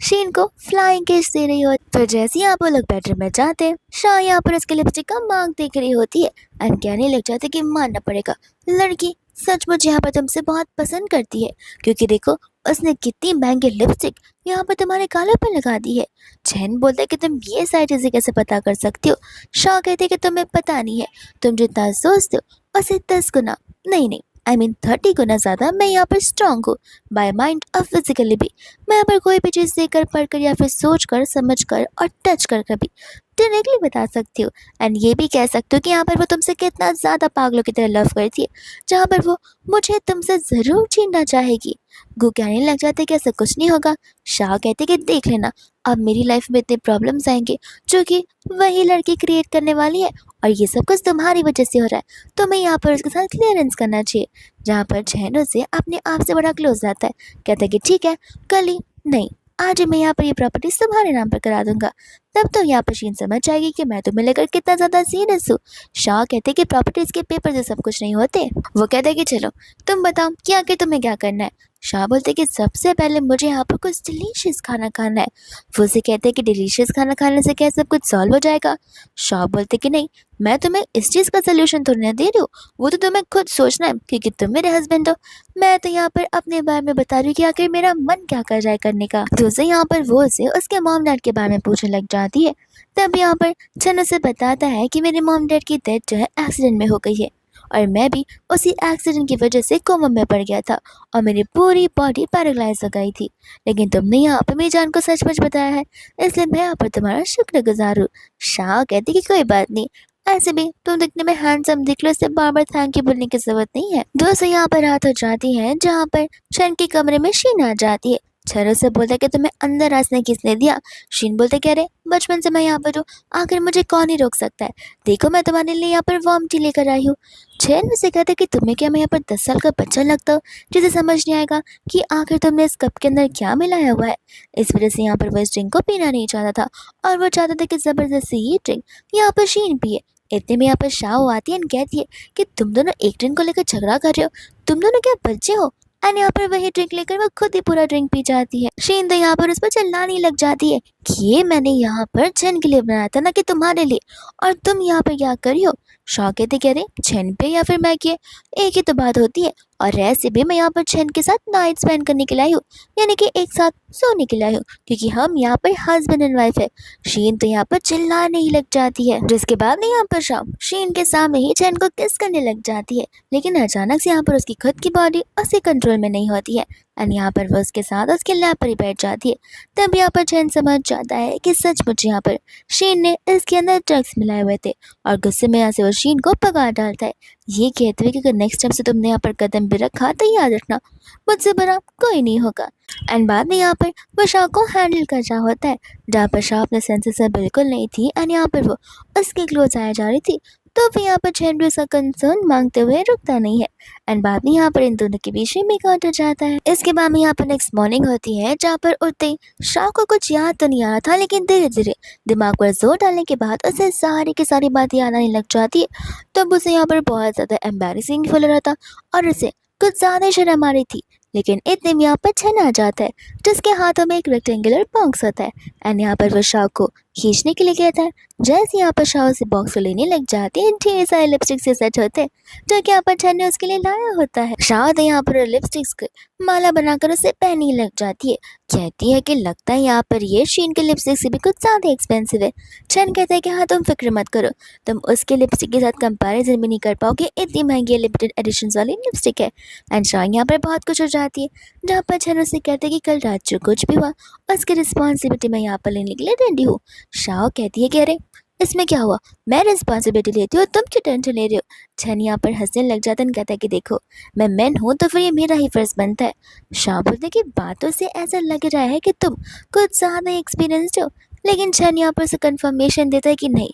शीन को फ्लाइंग किस दे रही हो। तो जैसे ही आप वो लोग बेडरूम में जाते हैं, शाह यहाँ पर उसके लिपस्टिक का मांग देख रही होती है एंड कहने लग जाते कि मानना पड़ेगा लड़की सचमुच यहाँ पर तुमसे बहुत पसंद करती है, क्योंकि देखो उसने कितनी महंगी लिपस्टिक यहाँ पर तुम्हारे गालों पर लगा दी है। चैन बोलता है कि तुम ये सारी चीजें कैसे पता कर सकती हो। शाह कहते कि तुम्हें पता नहीं है, तुम जितना सोचते हो उससे 10 गुना नहीं, आई मीन 30 गुना ज़्यादा मैं यहाँ पर स्ट्रांग हूँ, बाय माइंड और फिजिकली भी। मैं यहाँ पर कोई भी चीज़ देखकर पढ़कर या फिर सोच कर समझ कर और टच कर कभी डायरेक्टली बता सकती हूँ। एंड ये भी कह सकती हूँ कि यहाँ पर वो तुमसे कितना ज़्यादा पागलों की तरह लव करती है, जहाँ पर वो मुझे तुमसे ज़रूर छीनना चाहेगी। गु कहने लग जाते कि ऐसा कुछ नहीं होगा। शाह कहते कि देख लेना, अब मेरी लाइफ में इतने प्रॉब्लम्स आएंगे जो कि वही लड़की क्रिएट करने वाली है, और ये सब कुछ तुम्हारी वजह से हो रहा है, तो मैं यहाँ पर उसके साथ क्लियरेंस करना चाहिए। जहाँ पर चैनो से अपने आप से बड़ा क्लोज आता है, कहता है कि ठीक है कल ही नहीं आज ही मैं यहाँ पर ये प्रॉपर्टी तुम्हारे नाम पर करा दूंगा। तब तो यहाँ पर शीन समझ जाएगी कि मैं तुम्हें लेकर कितना ज्यादा सीरियस हूँ। शाह कहते कि प्रॉपर्टीज के पेपर से सब कुछ नहीं होते। वो कहते कि चलो तुम बताओ कि आगे तुम्हें क्या करना है। शाह बोलते कि सबसे पहले मुझे यहाँ पर कुछ डिलीशियस खाना खाना है। वो उसे कहते कि डिलीशियस खाना खाने से क्या सब कुछ सॉल्व हो जाएगा। शाह बोलते कि नहीं, मैं तुम्हें इस चीज़ का सोल्यूशन थोड़ी ना दे रही हूँ, वो तो तुम्हें खुद सोचना है, क्योंकि तुम मेरे हस्बैंड हो। मैं तो यहाँ पर अपने बारे में बता रही हूँ कि आखिर मेरा मन क्या कर रहा है करने का। तो उसे यहाँ पर वो उसे उसके मॉम डैड के बारे में पूछने लग जाती है। तब यहाँ पर चन उसे बताता है कि मेरे मॉम डैड की डेथ जो है एक्सीडेंट में हो गई है, और मैं भी उसी एक्सीडेंट की वजह से कोमा में पड़ गया था और मेरी पूरी बॉडी पैरालाइज हो गई थी। लेकिन तुमने यहाँ पर मेरी जान को सच बताया है, इसलिए मैं यहाँ पर तुम्हारा शुक्रगुजार हूँ। शाह कहती कि कोई बात नहीं, ऐसे भी तुम दिखने में हैंडसम दिख लो, इससे बार बार थैंक यू बोलने की जरूरत नहीं है। दोस्तों यहाँ पर रात हो जाती है, जहाँ पर शन के कमरे में शीन आ जाती है। छरो से बोलता है कि तुम्हें अंदर आने किसने दिया। शीन बोलते कह रहे बचपन से मैं यहाँ पर हूँ, आखिर मुझे कौन ही रोक सकता है, देखो मैं तुम्हारे लिए यहाँ पर वार्म टी लेकर आई हूँ। चैन मुझसे कहते कि तुम्हें क्या मैं यहाँ पर 10 साल का बच्चा लगता हूँ जिसे समझ नहीं आएगा कि आखिर तुमने इस कप के अंदर क्या मिलाया हुआ है। इस वजह से यहाँ पर वो इस ड्रिंक को पीना नहीं चाहता था, और वो चाहता था कि जबरदस्ती ये ड्रिंक यहाँ पर शीन पिए। इतने में यहाँ पर शाह आती है और कहती है कि तुम दोनों एक ड्रिंक को लेकर झगड़ा कर रहे हो, तुम दोनों क्या बच्चे हो। एंड यहाँ पर वही ड्रिंक लेकर वो खुद ही पूरा ड्रिंक पी जाती है। शीन तो यहाँ पर उस पर चिल्लाने लग जाती है कि ये मैंने यहाँ पर चैन के लिए बनाया था ना कि तुम्हारे लिए, और तुम यहाँ पर क्या कर रही हो। शाह कहते कह रहे चैन पे या फिर मैं किए एक ही तो बात होती है, और ऐसे भी मैं यहाँ पर चैन के साथ नाइट स्पेंड करने के लिए आई हूँ, यानी कि एक साथ सोने के लिए आई हूँ, क्योंकि हम यहाँ पर हस्बैंड एंड वाइफ है। शीन तो यहाँ पर चिल्लाने ही लग जाती है, जिसके बाद यहाँ पर शाम शीन के सामने ही चैन को किस करने लग जाती है, लेकिन अचानक से यहाँ पर उसकी खुद की बॉडी उसके कंट्रोल में नहीं होती है, एंड यहाँ पर वो उसके साथ उसके लैप पर ही बैठ जाती है। तब यहाँ पर चैन समझ जाता है कि सचमुच यहाँ पर शीन ने इसके अंदर ड्रग्स मिलाए हुए थे, और गुस्से में यहाँ से वो शीन को भगा डालता है, ये कहते हुए कि अगर नेक्स्ट टाइम से तुमने यहाँ पर कदम भी रखा तो याद रखना मुझसे बड़ा कोई नहीं होगा। एंड बाद में यहाँ पर वो शाह को हैंडल कर रहा होता है, जहाँ पर शाह अपने सेंसेस से बिल्कुल नहीं थी, एंड यहाँ पर वो उसके क्लोज आया जा रही थी। तो फिर यहाँ पर चैन भी उसका कंसर्न मांगते हुए रुकता नहीं है, एंड बाद में यहाँ पर इन दोनों के बीच में मेकआउट हो जाता है। इसके बाद में यहाँ पर नेक्स्ट मॉर्निंग होती है, जहाँ पर उठते ही शाह को कुछ याद तो नहीं आ रहा था, लेकिन धीरे धीरे दिमाग पर जोर डालने के बाद उसे सारी की सारी बातें याद आने लग जाती है। तब उसे यहाँ पर बहुत ज़्यादा एम्बैरेसिंग फील हो रहा था, और उसे कुछ ज़्यादा शर्म आ रही थी लेकिन इतने में यहाँ पर छन आ जाता है जिसके हाथों में एक रेक्टेंगुलर बॉक्स होता है एंड यहाँ पर वो शाह को खींचने के लिए कहता है। जैसे यहाँ पर शाह उसे बॉक्स को लेने लग जाती है, ढेर सारे लिपस्टिक से सेट होते हैं जो कि यहाँ पर छन ने उसके लिए लाया होता है। शाह तो यहाँ पर लिपस्टिक्स को माला बनाकर उसे पहनने लग जाती है। कहती है कि लगता है यहाँ पर ये शीन के लिपस्टिक से भी कुछ ज़्यादा एक्सपेंसिव है। छन कहता है कि हाँ तुम फिक्र मत करो, तुम उसके लिपस्टिक के साथ कंपैरिजन भी नहीं कर पाओगे, इतनी महंगी लिमिटेड एडिशन वाली लिपस्टिक है। एंड शाह यहाँ पर बहुत कुछ हो जाती है, जहाँ पर छन उसे कहते हैं कि कल रात जो कुछ भी हुआ उसकी रिस्पॉन्सिबिलिटी मैं यहाँ पर लेने के लिए रेडी हूँ। शाह कहती है कि अरे इसमें क्या हुआ, मैं रिस्पॉन्सिबिलिटी लेती हूँ, तुम क्यों टेंशन ले रहे हो। छन यहाँ पर हंसने लग जाता है और कहता है कि देखो मैं मैन हूँ तो फिर ये मेरा ही फर्ज बनता है। शाह बोलते कि बातों से ऐसा लग रहा है कि तुम कुछ ज़्यादा एक्सपीरियंस्ड हो, लेकिन छन यहाँ पर उसे कंफर्मेशन देता है कि नहीं,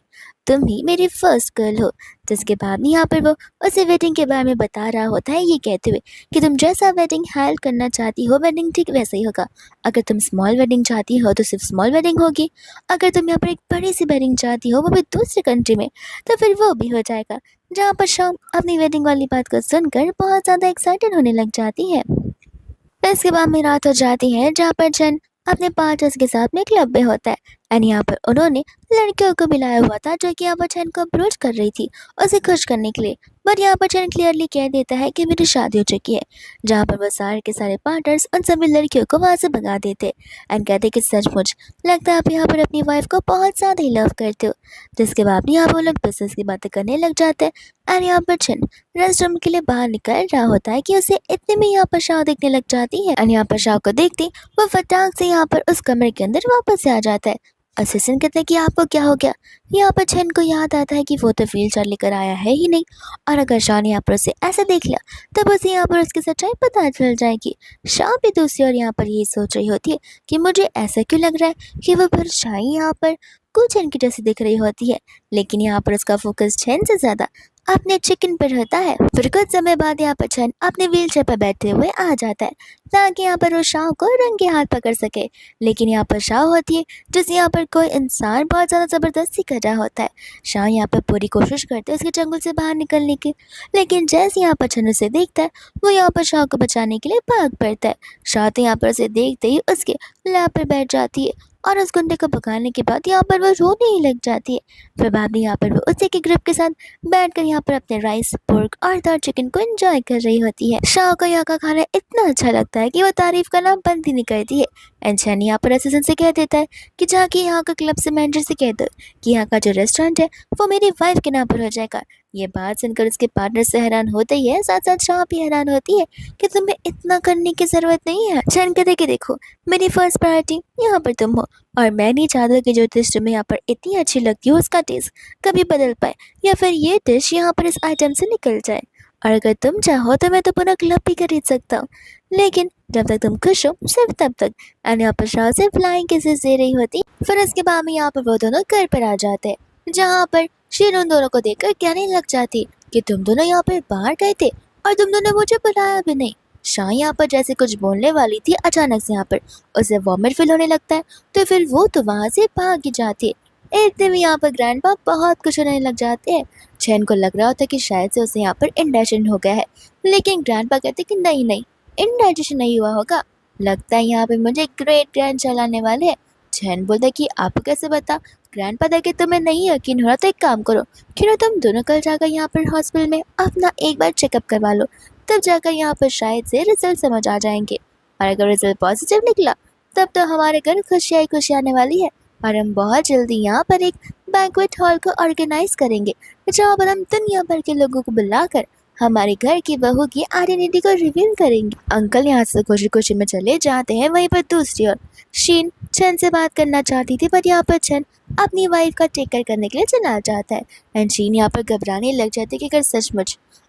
तुम ही मेरी फर्स्ट गर्ल हो। जिसके बाद यहाँ पर वो उसे वेडिंग के बारे में बता रहा होता है, ये कहते हुए कि तुम जैसा वेडिंग हेल्ड करना चाहती हो वेडिंग ठीक वैसा ही होगा। अगर तुम स्मॉल वेडिंग चाहती हो तो सिर्फ स्मॉल वेडिंग होगी, अगर तुम यहाँ पर एक बड़ी सी वेडिंग चाहती हो वो भी दूसरे कंट्री में तो फिर वो भी हो जाएगा। जहाँ पर शाम अपनी वेडिंग वाली बात को सुनकर बहुत ज़्यादा एक्साइटेड होने लग जाती है। इसके बाद में रात हो जाती है, जहाँ पर जन अपने पार्टनर्स के साथ में क्लब में होता है एंड यहाँ पर उन्होंने लड़कियों को मिलाया हुआ था जो कि यहाँ पर चैन को अप्रोच कर रही थी उसे खुश करने के लिए। बट यहाँ पर चैन क्लियरली कह देता है कि मेरी शादी हो चुकी है, जहाँ पर वो सारे के सारे पार्टनर्स उन सभी लड़कियों को वहाँ से भगा देते एंड कहते कि सचमुच लगता है आप यहाँ पर अपनी वाइफ को बहुत ज़्यादा ही लव करते हो। जिसके बाद यहाँ पर वो लोग बिजनेस की बातें करने लग जाते हैं एंड यहाँ पर चैन रेस्टरूम के लिए बाहर निकल रहा होता है कि उसे इतने में यहाँ पर शाह दिखने लग जाती है एंड यहाँ पर शाह को देखते वो फटाक से यहाँ पर उस कमरे के अंदर वापस से आ जाता है। असिस्टेंट कहते हैं कि आपको क्या हो गया। यहाँ पर छन को याद आता है कि वो तो व्हील चेयर लेकर आया है ही नहीं, और अगर शाह ने यहाँ पर उसे ऐसे देख लिया तब उसे यहाँ पर उसकी सच्चाई पता चल जाएगी। शाह भी दूसरी ओर यहाँ पर यही सोच रही होती है कि मुझे ऐसा क्यों लग रहा है कि वो फिर शाही यहाँ पर कुछ छन की जैसी दिख रही होती है, लेकिन यहाँ पर उसका फोकस छन से ज़्यादा अपने चिकन पर होता है। फिर कुछ समय बाद यहाँ पर छन अपने व्हील चेयर पर बैठे हुए आ जाता है ताकि यहाँ पर वो शाह को रंगे हाथ पकड़ सके, लेकिन यहाँ पर शाह होती है जिसे यहाँ पर कोई इंसान बहुत ज़्यादा ज़बरदस्ती कर रहा होता है। शाह यहाँ पर पूरी कोशिश करते हैं उसके चंगुल से बाहर निकलने की, लेकिन जैसे यहाँ पर छन उसे देखता है वो यहाँ पर शाह को बचाने के लिए भाग पड़ता है। शाह तो यहाँ पर उसे देखते ही उसके लैप पर बैठ जाती है और उस गुंडे को भगाने के बाद यहाँ पर वो रोने ही लग जाती है। फिर बाद में यहाँ पर वो उसी के ग्रुप के साथ बैठकर यहाँ पर अपने राइस पोर्क और दाल चिकन को एंजॉय कर रही होती है। शाह को यहाँ का खाना इतना अच्छा लगता है कि वो तारीफ करना बंद ही नहीं करती है। एंड छन यहाँ पर असिस्टेंट से कह देता है कि जाके यहाँ का क्लब से मैनेजर से कह दो कि यहाँ का जो रेस्टोरेंट है वो मेरी वाइफ के नाम पर हो जाएगा। ये बात सुनकर उसके पार्टनर से हैरान होते ही है, साथ साथ शाह भी हैरान होती है कि तुम्हें इतना करने की जरूरत नहीं है। छन कहते कि देखो मेरी फर्स्ट प्रायोरिटी यहाँ पर तुम हो, और मैं नहीं चाहता कि जो डिश तुम्हें यहाँ पर इतनी अच्छी लगती हो उसका टेस्ट कभी बदल पाए या फिर ये डिश यहाँ पर इस आइटम से निकल जाए। और अगर तुम चाहो तो मैं तो पूरा क्लब भी खरीद सकता हूँ, लेकिन जब तक तुम खुश हो सिर्फ तब तक। एंड यहाँ पर शाह से फ्लाइंग किसेस दे रही होती। फिर उसके बाद में यहाँ पर वो दोनों घर पर आ जाते हैं, जहाँ पर शीन उन दोनों को देखकर कहने लग जाती कि तुम दोनों यहाँ पर बाहर गए थे और तुम दोनों मुझे बुलाया भी नहीं। शाह यहाँ पर जैसे कुछ बोलने वाली थी, अचानक से यहाँ पर उसे वॉमिट फील होने लगता है, तो फिर वो तो वहाँ से भाग ही जाती है। एक दिन यहाँ पर ग्रैंडपा बहुत कुछ होने लग जाते हैं। छन को लग रहा होता है कि शायद से उसे यहाँ पर इंडाइजेशन हो गया है, लेकिन ग्रैंडपा कहते कि नहीं नहीं इंडाइजेशन नहीं हुआ होगा, लगता है यहाँ पे मुझे ग्रेट ग्रैंड चलाने वाले हैं। छन बोलता है कि आपको कैसे बता। ग्रैंडपा देखे तुम्हें नहीं यकीन हो रहा तो एक काम करो, क्यों ना तुम दोनों कल जाकर यहाँ पर हॉस्पिटल में अपना एक बार चेकअप करवा लो, तब जाकर यहाँ पर शायद से रिजल्ट समझ आ जाएंगे, और अगर रिजल्ट पॉजिटिव निकला तब तो हमारे घर खुशियाँ ही खुशियाँ आने वाली है, और हम बहुत जल्दी यहाँ पर एक बैंक्वेट हॉल को ऑर्गेनाइज करेंगे जहाँ पर हम दुनिया भर के लोगों को बुलाकर हमारे घर की बहू की आइडेंटिटी को रिवील करेंगे। अंकल यहाँ से खुशी खुशी में चले जाते हैं। वहीं पर दूसरी ओर शीन छन से बात करना चाहती थी, पर यहाँ पर छन अपनी वाइफ का टेक केयर करने के लिए चला जाता है एंड शीन यहाँ पर घबराने लग जाती है कि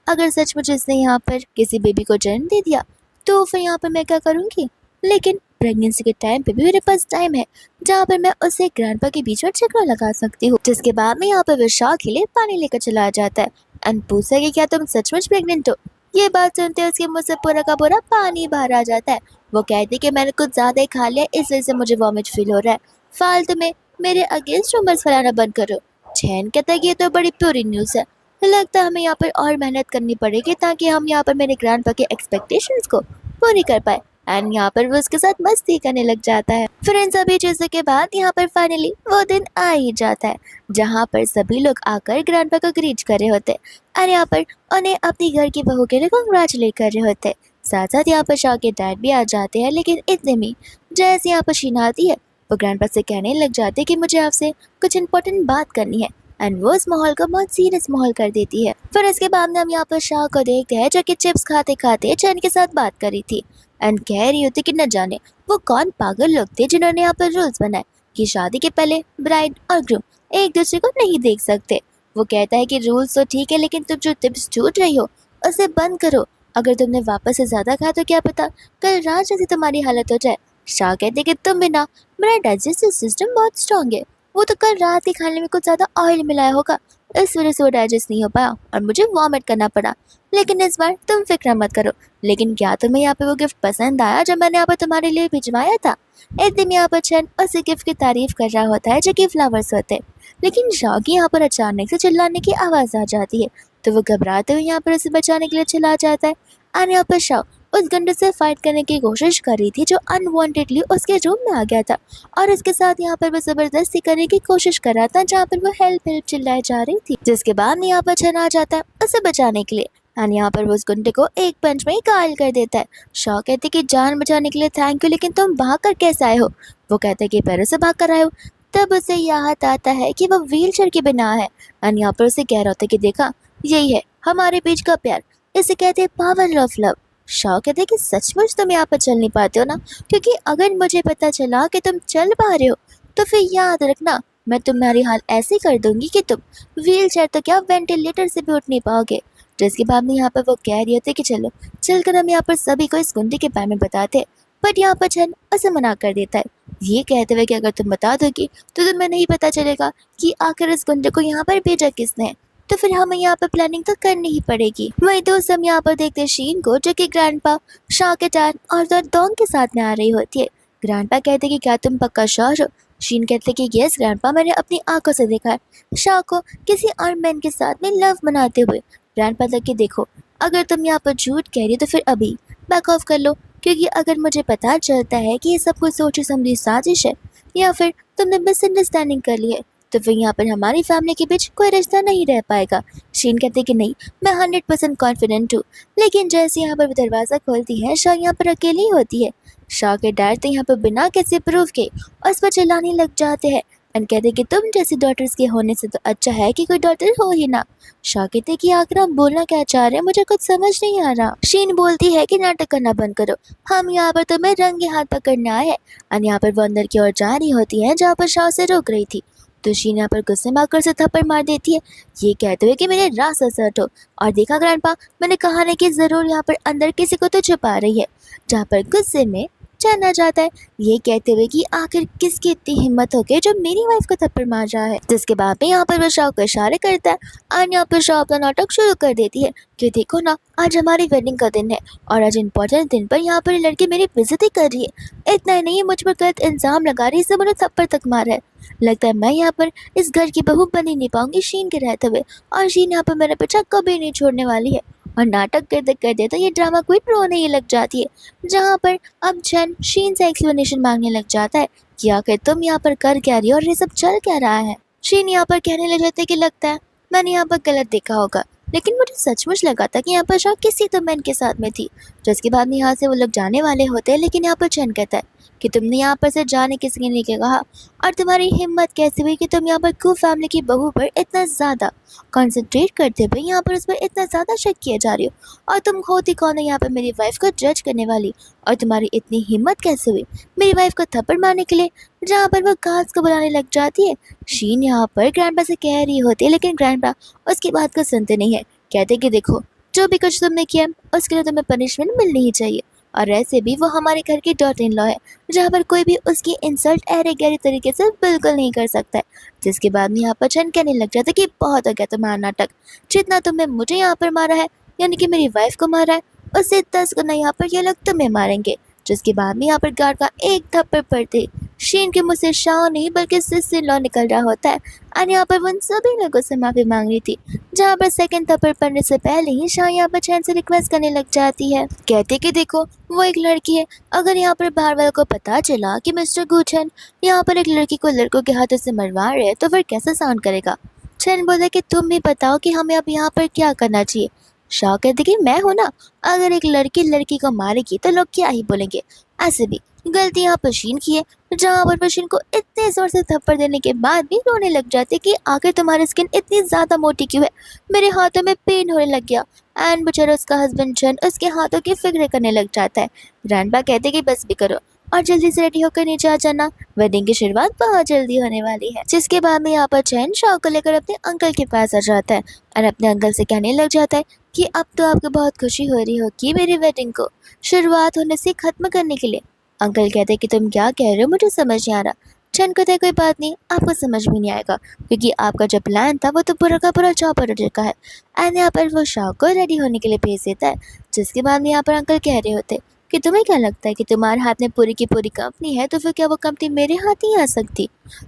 अगर सचमुच इसने यहाँ पर किसी बेबी को जन्म दे दिया तो फिर यहाँ पर मैं क्या करूँगी। लेकिन प्रेगनेंसी के टाइम पे भी मेरे पास टाइम है जहाँ पर मैं उसे ग्रैंडपा के बीच में चक्कर लगा सकती हूँ। जिसके बाद में यहाँ पर वो शाह के लिए पानी लेकर चला जाता है एंड पूछा कि क्या तुम सचमुच प्रेग्नेंट हो। ये बात सुनते उसके मुँह से पूरा का पूरा पानी बाहर आ जाता है। वो कहती कि मैंने कुछ ज़्यादा ही खा लिया, इस वजह से मुझे वॉमिट फील हो रहा है, फालतू में मेरे अगेंस्ट रूमर्स फैलाना बंद करो। छेन कहता है कि ये तो बड़ी प्योरी न्यूज़ है, लगता है हमें यहाँ पर और मेहनत करनी पड़ेगी ताकि हम यहाँ पर मेरे ग्रैंडपा के एक्सपेक्टेशंस को पूरी कर पाए। एंड यहाँ पर वो उसके साथ मस्ती करने लग जाता है। फिर इन सभी चीजों के बाद यहाँ पर फाइनली वो दिन आ ही जाता है जहाँ पर सभी लोग आकर ग्रैंडपा को ग्रीट कर रहे होते हैं और यहाँ पर उन्हें अपनी घर की बहू के लिए कॉन्ग्रेचुलेट कर रहे होते हैं। साथ साथ यहाँ पर शाह के डैड भी आ जाते हैं, लेकिन इतने में जैसे यहाँ पर शीना आती है वो ग्रैंडपा से कहने लग जाते हैं कि मुझे आपसे कुछ इंपॉर्टेंट बात करनी है। एंड वो इस माहौल को बहुत सीरियस माहौल कर देती है। फिर इसके बाद में हम यहाँ पर शाह को देखते हैं जो कि चिप्स खाते खाते चैन के साथ बात करी थी एंड कह रही होती कि न जाने वो कौन पागल लोग थे जिन्होंने यहाँ पर रूल्स बनाए कि शादी के पहले ब्राइड और ग्रूम एक दूसरे को नहीं देख सकते। वो कहता है कि रूल्स तो ठीक है, लेकिन तुम जो टिप्स छूट रही हो उसे बंद करो। अगर तुमने वापस से ज्यादा खाया तो क्या पता कल रात जैसी तुम्हारी हालत हो जाए। शाह कहते कि तुम बिना, मेरा डाइजेस्टिव सिस्टम बहुत स्ट्रांग है। वो तो कल रात के खाने में कुछ ज्यादा ऑयल मिलाया होगा, इस वजह से वो डाइजेस्ट नहीं हो पाया और मुझे वॉमिट करना पड़ा। लेकिन इस बार तुम फिक्र मत करो। लेकिन क्या तुम्हें यहाँ पे वो गिफ्ट पसंद आया जो मैंने यहाँ पर तुम्हारे लिए भिजवाया था? एक दिन यहाँ पर चैन उस गिफ्ट की तारीफ कर रहा होता है जो कि फ्लावर्स होते हैं, लेकिन शाह की यहाँ पर अचानक से चिल्लाने की आवाज आ जाती है तो वो घबराते हुए यहाँ पर उसे बचाने के लिए चिल्ला जाता है। और यहाँ पर शाह उस गंडे से फाइट करने की कोशिश कर रही थी जो अनवांटेडली उसके रूम में आ गया था और उसके साथ यहाँ पर वो जबरदस्ती करने की कोशिश कर रहा था जहाँ पर वो हेल्प हेल्प चिल्लाई जा रही थी, जिसके बाद यहाँ पर छन आ जाता है उसे बचाने के लिए। और यहाँ पर वो उस गुंडे को एक पंच में ही घायल कर देता है। शाह कहते कि जान बचाने के लिए थैंक यू, लेकिन तुम भाग कर कैसे आए हो? वो कहते कि पैरों से भाग कर आए हो। तब उसे याद आता है कि वो व्हील चेयर के बिना है। और यहाँ पर उसे कह रहा होता है कि देखा, यही है हमारे बीच का प्यार, इसे कहते हैं पावर ऑफ लव। शाह कहते कि सचमुच तुम यहाँ पर चल नहीं पाते हो ना, क्योंकि अगर मुझे पता चला कि तुम चल पा रहे हो तो फिर याद रखना मैं तुम्हारी हाल ऐसी कर दूंगी कि तुम व्हील चेयर तो क्या वेंटिलेटर से भी उठ नहीं पाओगे। जिसके बाद में यहाँ पर वो कह रही होती कि चलो चलकर हम यहाँ पर सभी को इस गुंडे के बारे में बताते। बट यहाँ पर चैन उसे मना कर देता है, ये कहते हुए कि अगर तुम बता दोगी तो तुम्हें नहीं पता चलेगा कि आखिर इस गुंडे को यहाँ पर भेजा किसने, तो फिर हमें यहाँ पर प्लानिंग तो करनी ही पड़ेगी। वही दोस्त हम यहाँ पर देखते हैं शीन को जो कि ग्रैंडपा, शाह के डैड और डोंग के साथ में आ रही होती है। ग्रैंडपा कहते कि क्या तुम पक्का श्योर हो? शीन कहते कि यस ग्रैंडपा, मैंने अपनी आंखों से देखा है शाह को किसी और मैन के साथ में लव मनाते हुए। ग्रैंडपा तक कि देखो, अगर तुम यहाँ पर झूठ कह रही हो तो फिर अभी बैक ऑफ कर लो, क्योंकि अगर मुझे पता चलता है कि ये सब कुछ सोची समझी साजिश है या फिर तुमने मिसअंडरस्टैंडिंग कर ली है तो फिर यहाँ पर हमारी फैमिली के बीच कोई रिश्ता नहीं रह पाएगा। शीन कहते कि नहीं, मैं 100% कॉन्फिडेंट हूँ। लेकिन जैसे यहाँ पर दरवाज़ा खोलती है शाह यहाँ पर अकेली होती है। शाह के डैड तो यहाँ पर बिना किसी प्रूफ के उस पर चिल्लाने लग जाते हैं एंड कहते कि तुम जैसी डॉटर्स के होने से तो अच्छा है कि कोई डॉटर हो ही ना। शाह कहते कि आखिर आप बोलना क्या चाह रहे हैं, मुझे कुछ समझ नहीं आ रहा। शीन बोलती है कि नाटक करना बंद करो, हम यहाँ पर तुम्हें रंगे हाथ पकड़ने आए हैं। और यहाँ पर वो अंदर की ओर जा रही होती है जहाँ पर शाह से रोक रही थी तो शीन यहाँ पर गुस्से में आकर से थप्पड़ मार देती है, ये कहते हुए कि मेरे रास्ते से हटो। और देखा ग्रैंडपा, मैंने कहा नहीं कि जरूर यहाँ पर अंदर किसी को तो छुपा रही है। जहाँ पर गुस्से में चैन आ जाता है, ये कहते हुए कि आखिर किसकी इतनी हिम्मत हो गई जो मेरी वाइफ को थप्पड़ मार रहा है। जिसके बाद में यहाँ पर वो शाह को इशारे करता है और यहाँ पर शाह अपना नाटक शुरू कर देती है कि देखो ना, आज हमारी वेडिंग का दिन है और आज इम्पोर्टेंट दिन पर यहाँ पर ये लड़की मेरी बेइज्जती कर रही है। इतना ही नहीं, मुझ पर गलत इल्जाम लगा रही है, इससे मुझे थप्पड़ तक मारा है। लगता है मैं यहाँ पर इस घर की बहू बन ही नहीं पाऊंगी शीन के रहते हुए, और शीन यहाँ पर मेरा पीछा कभी नहीं छोड़ने वाली है। और नाटक करते करते तो ये ड्रामा क्वीन रोने ही लग जाती है, जहाँ पर अब चैन शीन से एक्सप्लेनेशन मांगने लग जाता है कि आखिर तुम यहाँ पर कर क्या रही हो और ये सब चल क्या रहा है। शीन यहाँ पर कहने लग जाते कि लगता है मैंने यहाँ पर गलत देखा होगा, लेकिन मुझे सचमुच लगा था कि यहाँ पर शाह किसी तो मैन के साथ में थी। जिसके बाद में यहाँ से वो लोग जाने वाले होते हैं, लेकिन यहाँ पर चैन कहता है कि तुमने यहाँ पर से जाने किसी ने नहीं कहा, और तुम्हारी हिम्मत कैसे हुई कि तुम यहाँ पर कू फैमिली की बहू पर इतना ज़्यादा कंसंट्रेट करते हुए यहाँ पर उस पर इतना ज़्यादा शक किए जा रही हो, और तुम होती कौन हो यहाँ पर मेरी वाइफ को जज करने वाली, और तुम्हारी इतनी हिम्मत कैसे हुई मेरी वाइफ को थप्पड़ मारने के लिए। जहाँ पर वो गार्ड्स को बुलाने लग जाती है। शीन यहाँ पर ग्रैंडपा से कह रही होती है, लेकिन ग्रैंडपा उसकी बात को सुनते नहीं है। कहते कि देखो, जो भी कुछ तुमने किया उसके लिए तुम्हें पनिशमेंट मिलनी ही चाहिए, और ऐसे भी वो हमारे घर की डॉटर इन लॉ है, जहाँ पर कोई भी उसकी इंसल्ट ऐरे गहरे तरीके से बिल्कुल नहीं कर सकता है। जिसके बाद में यहाँ पर चैन कहने लग जाता है कि बहुत हो गया तुम्हारा नाटक, जितना तुमने मुझे यहाँ पर मारा है, यानी कि मेरी वाइफ को मारा है, उससे 10 गुना यहाँ पर ये लोग तुम्हें मारेंगे। जिसके बाद में यहाँ पर गार्ड का एक थप्पड़ पड़ते शीन के मुंह से शाह नहीं बल्कि सिस्टर लॉ निकल रहा होता है। और यहाँ पर वो उन सभी लोगों से माफी मांग रही थी। जहाँ पर सेकंड थप्पड़ पड़ने से पहले ही शाह यहाँ पर चैन से रिक्वेस्ट करने लग जाती है, कहते कि देखो वो एक लड़की है, अगर यहाँ पर बाहर वालों को पता चला कि मिस्टर गुचन यहाँ पर एक लड़की को लड़कों के हाथों से मरवा रहे हैं तो फिर कैसा साउंड करेगा। चैन बोला कि तुम भी बताओ कि हमें अब यहाँ पर क्या करना चाहिए। शाह कहते कि मैं हूं ना, अगर एक लड़की लड़की को मारेगी तो लोग क्या ही बोलेंगे। ऐसे भी गलती यहाँ पर शीन की है, जहाँ पर शीन को इतने जोर से थप्पड़ देने के बाद भी रोने लग जाते कि आखिर तुम्हारी स्किन इतनी ज्यादा मोटी क्यों है, मेरे हाथों में पेन होने लग गया। एंड बेचारा उसका हस्बैंड जन उसके हाथों की फिक्र करने लग जाता है। ग्रैंडपा कहते कि बस भी करो और जल्दी से रेडी होकर नीचे आ जाना, वेडिंग की शुरुआत बहुत जल्दी होने वाली है। जिसके बाद में यहाँ पर चैन शाह को लेकर अपने अंकल के पास आ जाता है और अपने अंकल से कहने लग जाता है कि अब तो आपको बहुत खुशी हो रही होगी मेरी वेडिंग को शुरुआत होने से खत्म करने के लिए। अंकल कहते कि तुम क्या कह रहे हो, मुझे समझ नहीं आ रहा। चैन कहते कोई बात नहीं, आपको समझ भी नहीं आएगा क्योंकि आपका जो प्लान था वो तो पूरा का पूरा चौपट हो चुका है। एंड यहाँ पर वो शाह को रेडी होने के लिए भेज देता है। जिसके बाद में यहाँ पर अंकल कह रहे होते कि तुम्हें क्या लगता है कि तुम्हारे हाथ में पूरी की पूरी कंपनी है तो फिर क्या वो कंपनी मेरे हाथ नहीं आ सकती।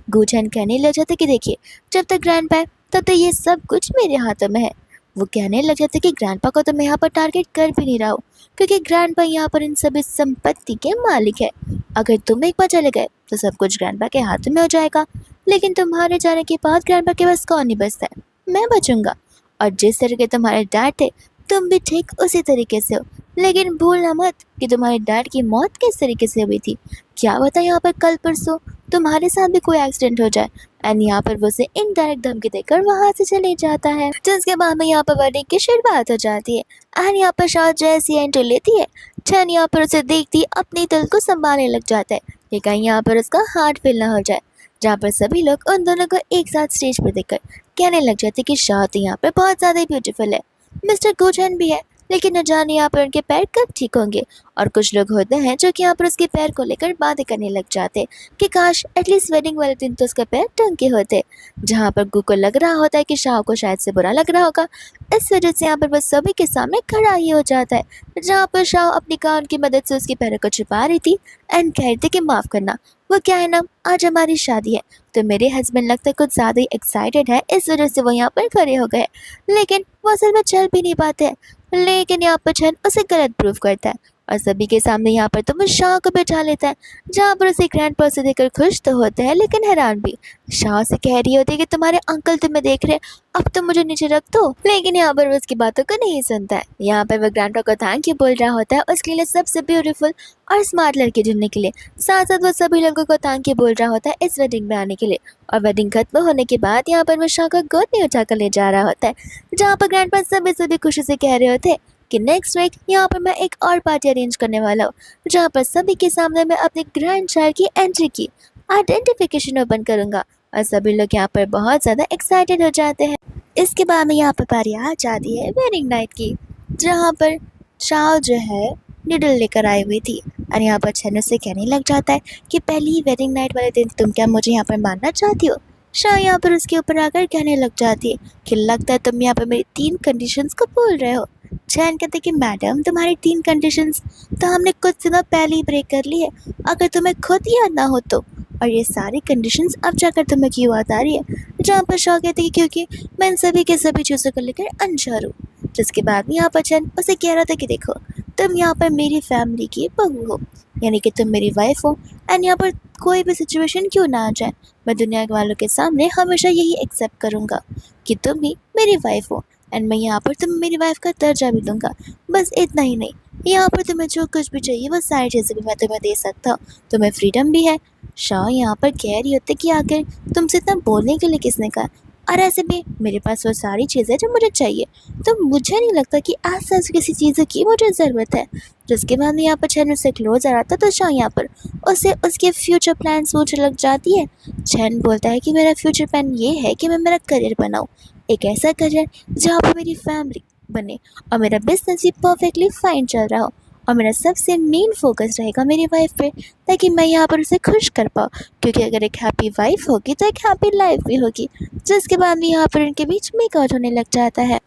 गुचैन कहने लग जाते कि देखिए जब तक ग्रैंडपा है तब तक ये सब कुछ मेरे हाथों में है। वो कहने लग जाते कि ग्रैंडपा को तो मैं यहाँ पर टारगेट कर भी नहीं रहा हूँ क्योंकि ग्रैंडपा यहाँ पर इन सभी संपत्ति के मालिक है। अगर तुम एक बार चले गए तो सब कुछ ग्रैंडपा के हाथ में हो जाएगा, लेकिन तुम्हारे जाने के बाद ग्रैंडपा के पास कौन नहीं बचता है, मैं बचूंगा। और जिस तरह के तुम्हारे डैड थे तुम भी ठीक उसी तरीके से हो, लेकिन भूलना मत कि तुम्हारे डैड की मौत किस तरीके से हुई थी। क्या पता यहाँ पर कल परसों तुम्हारे साथ भी कोई एक्सीडेंट हो जाए। एंड यहाँ पर वो उसे इनडायरेक्ट धमकी देकर वहां से चले जाता है। जिसके बाद में यहाँ पर वेडिंग की शुरुआत हो जाती है। एंड यहाँ पर शाह जैसी एंट्री लेती है, चैन यहाँ पर उसे देखती अपने दिल को संभालने लग जाता है कि कहीं यहाँ पर उसका हार्ट फेल ना हो जाए। जहाँ पर सभी लोग उन दोनों को एक साथ स्टेज पर देखकर कहने लग जाते कि शाह तो यहाँ पर बहुत ज्यादा ब्यूटीफुल है, मिस्टर गुचैन भी है, लेकिन न जाने यहाँ पर उनके पैर कब ठीक होंगे। और कुछ लोग होते हैं जो कि यहाँ पर उसके पैर को लेकर बातें करने लग जाते कि काश एटलीस्ट वेडिंग वाले दिन तो उसका पैर ढंग के होते। जहाँ पर गु को लग रहा होता है कि शाह को शायद से बुरा लग रहा होगा, इस वजह से यहाँ पर बस सभी के सामने खड़ा ही हो जाता है। जहाँ पर शाह अपनी कान की मदद से उसके पैरों को छुपा रही थी एंड कह रही थी कि माफ़ करना, वो क्या है ना, आज हमारी शादी है तो मेरे हस्बैंड लगता है कुछ ज़्यादा ही एक्साइटेड है, इस वजह से वो यहाँ पर खड़े हो गए, लेकिन वो असल में चल भी नहीं पाते हैं। लेकिन यहाँ पर चैन उसे गलत प्रूफ करता है और सभी के सामने यहाँ पर तो वो शाह को बैठा लेता है। जहाँ पर उसे ग्रैंडपा से देखकर खुश तो होते हैं लेकिन हैरान भी। शाह से कह रही होती है कि तुम्हारे अंकल तुम्हें देख रहे, अब तो मुझे नीचे रख दो, लेकिन यहाँ पर वो उसकी बातों को नहीं सुनता है। यहाँ पर वो ग्रैंडपा को थैंक यू बोल रहा होता है उसके लिए सबसे ब्यूटीफुल और स्मार्ट लड़की ढूंढने के लिए। साथ साथ वो सभी लोगों को थैंक यू बोल रहा होता है इस वेडिंग में आने के लिए। और वेडिंग खत्म होने के बाद यहाँ पर वो शाह को गोद में उठाकर ले जा रहा होता है। जहाँ पर ग्रैंडपा सभी खुशी से कह रहे होते हैं कि नेक्स्ट वीक यहाँ पर मैं एक और पार्टी अरेंज करने वाला हूँ, जहाँ पर सभी के सामने मैं अपने ग्रैंड चाइल्ड की एंट्री की आइडेंटिफिकेशन ओपन करूँगा। और सभी लोग यहाँ पर बहुत ज़्यादा एक्साइटेड हो जाते हैं। इसके बाद में यहाँ पर पारी आ जाती है वेडिंग नाइट की, जहाँ पर शाह जो है निडल लेकर आई हुई थी। और यहाँ पर छन्नू से कहने लग जाता है कि पहली वेडिंग नाइट वाले दिन तुम क्या मुझे यहाँ पर मानना चाहती हो। शाह यहाँ पर उसके ऊपर आकर कहने लग जाती है कि लगता है तुम यहाँ पर मेरी 3 कंडीशंस को भूल रहे हो। चैन कहते कि मैडम तुम्हारी 3 कंडीशंस तो हमने कुछ दिनों पहले ही ब्रेक कर ली है, अगर तुम्हें खुद याद ना हो तो। और ये सारी कंडीशंस अब जाकर तुम्हें क्यों याद आ रही है। जहाँ पर शाह कहते कि क्योंकि मैं इन सभी के सभी चीज़ों को लेकर अनश्योर हूँ। जिसके बाद में यहाँ पर चैन उसे कह रहा था कि देखो तुम यहाँ पर मेरी फैमिली की बहू हो, यानी कि तुम मेरी वाइफ हो। एंड यहाँ पर कोई भी सिचुएशन क्यों ना आ जाए, मैं दुनिया वालों के सामने हमेशा यही एक्सेप्ट करूँगा कि तुम भी मेरी वाइफ हो। एंड मैं यहाँ पर तुम्हें मेरी वाइफ का दर्जा भी दूंगा। बस इतना ही नहीं, यहाँ पर तुम्हें जो कुछ भी चाहिए वो सारी चीज़ें भी मैं तुम्हें दे सकता हूँ, तुम्हें फ्रीडम भी है। शाह यहाँ पर कह रही होती कि आखिर तुमसे इतना बोलने के लिए किसने कहा, और ऐसे भी मेरे पास वो सारी चीज़ें जो मुझे चाहिए, तो मुझे नहीं लगता कि ऐसा किसी चीज़ की मुझे ज़रूरत है। जिसके बाद यहाँ पर चैन उससे क्लोज आ रहा था तो शाह यहाँ पर उसे उसके फ्यूचर प्लान सोचने लग जाती है। चैन बोलता है कि मेरा फ्यूचर प्लान ये है कि मैं मेरा करियर बनाऊँ, एक ऐसा करियर जहाँ पर मेरी फैमिली बने और मेरा बिजनेस भी परफेक्टली फाइन चल रहा हो, और मेरा सबसे मेन फोकस रहेगा मेरी वाइफ पे, ताकि मैं यहाँ पर उसे खुश कर पाऊँ, क्योंकि अगर एक हैप्पी वाइफ होगी तो एक हैप्पी लाइफ भी होगी। जिसके बाद में यहाँ पर उनके बीच मेकआउट होने लग जाता है।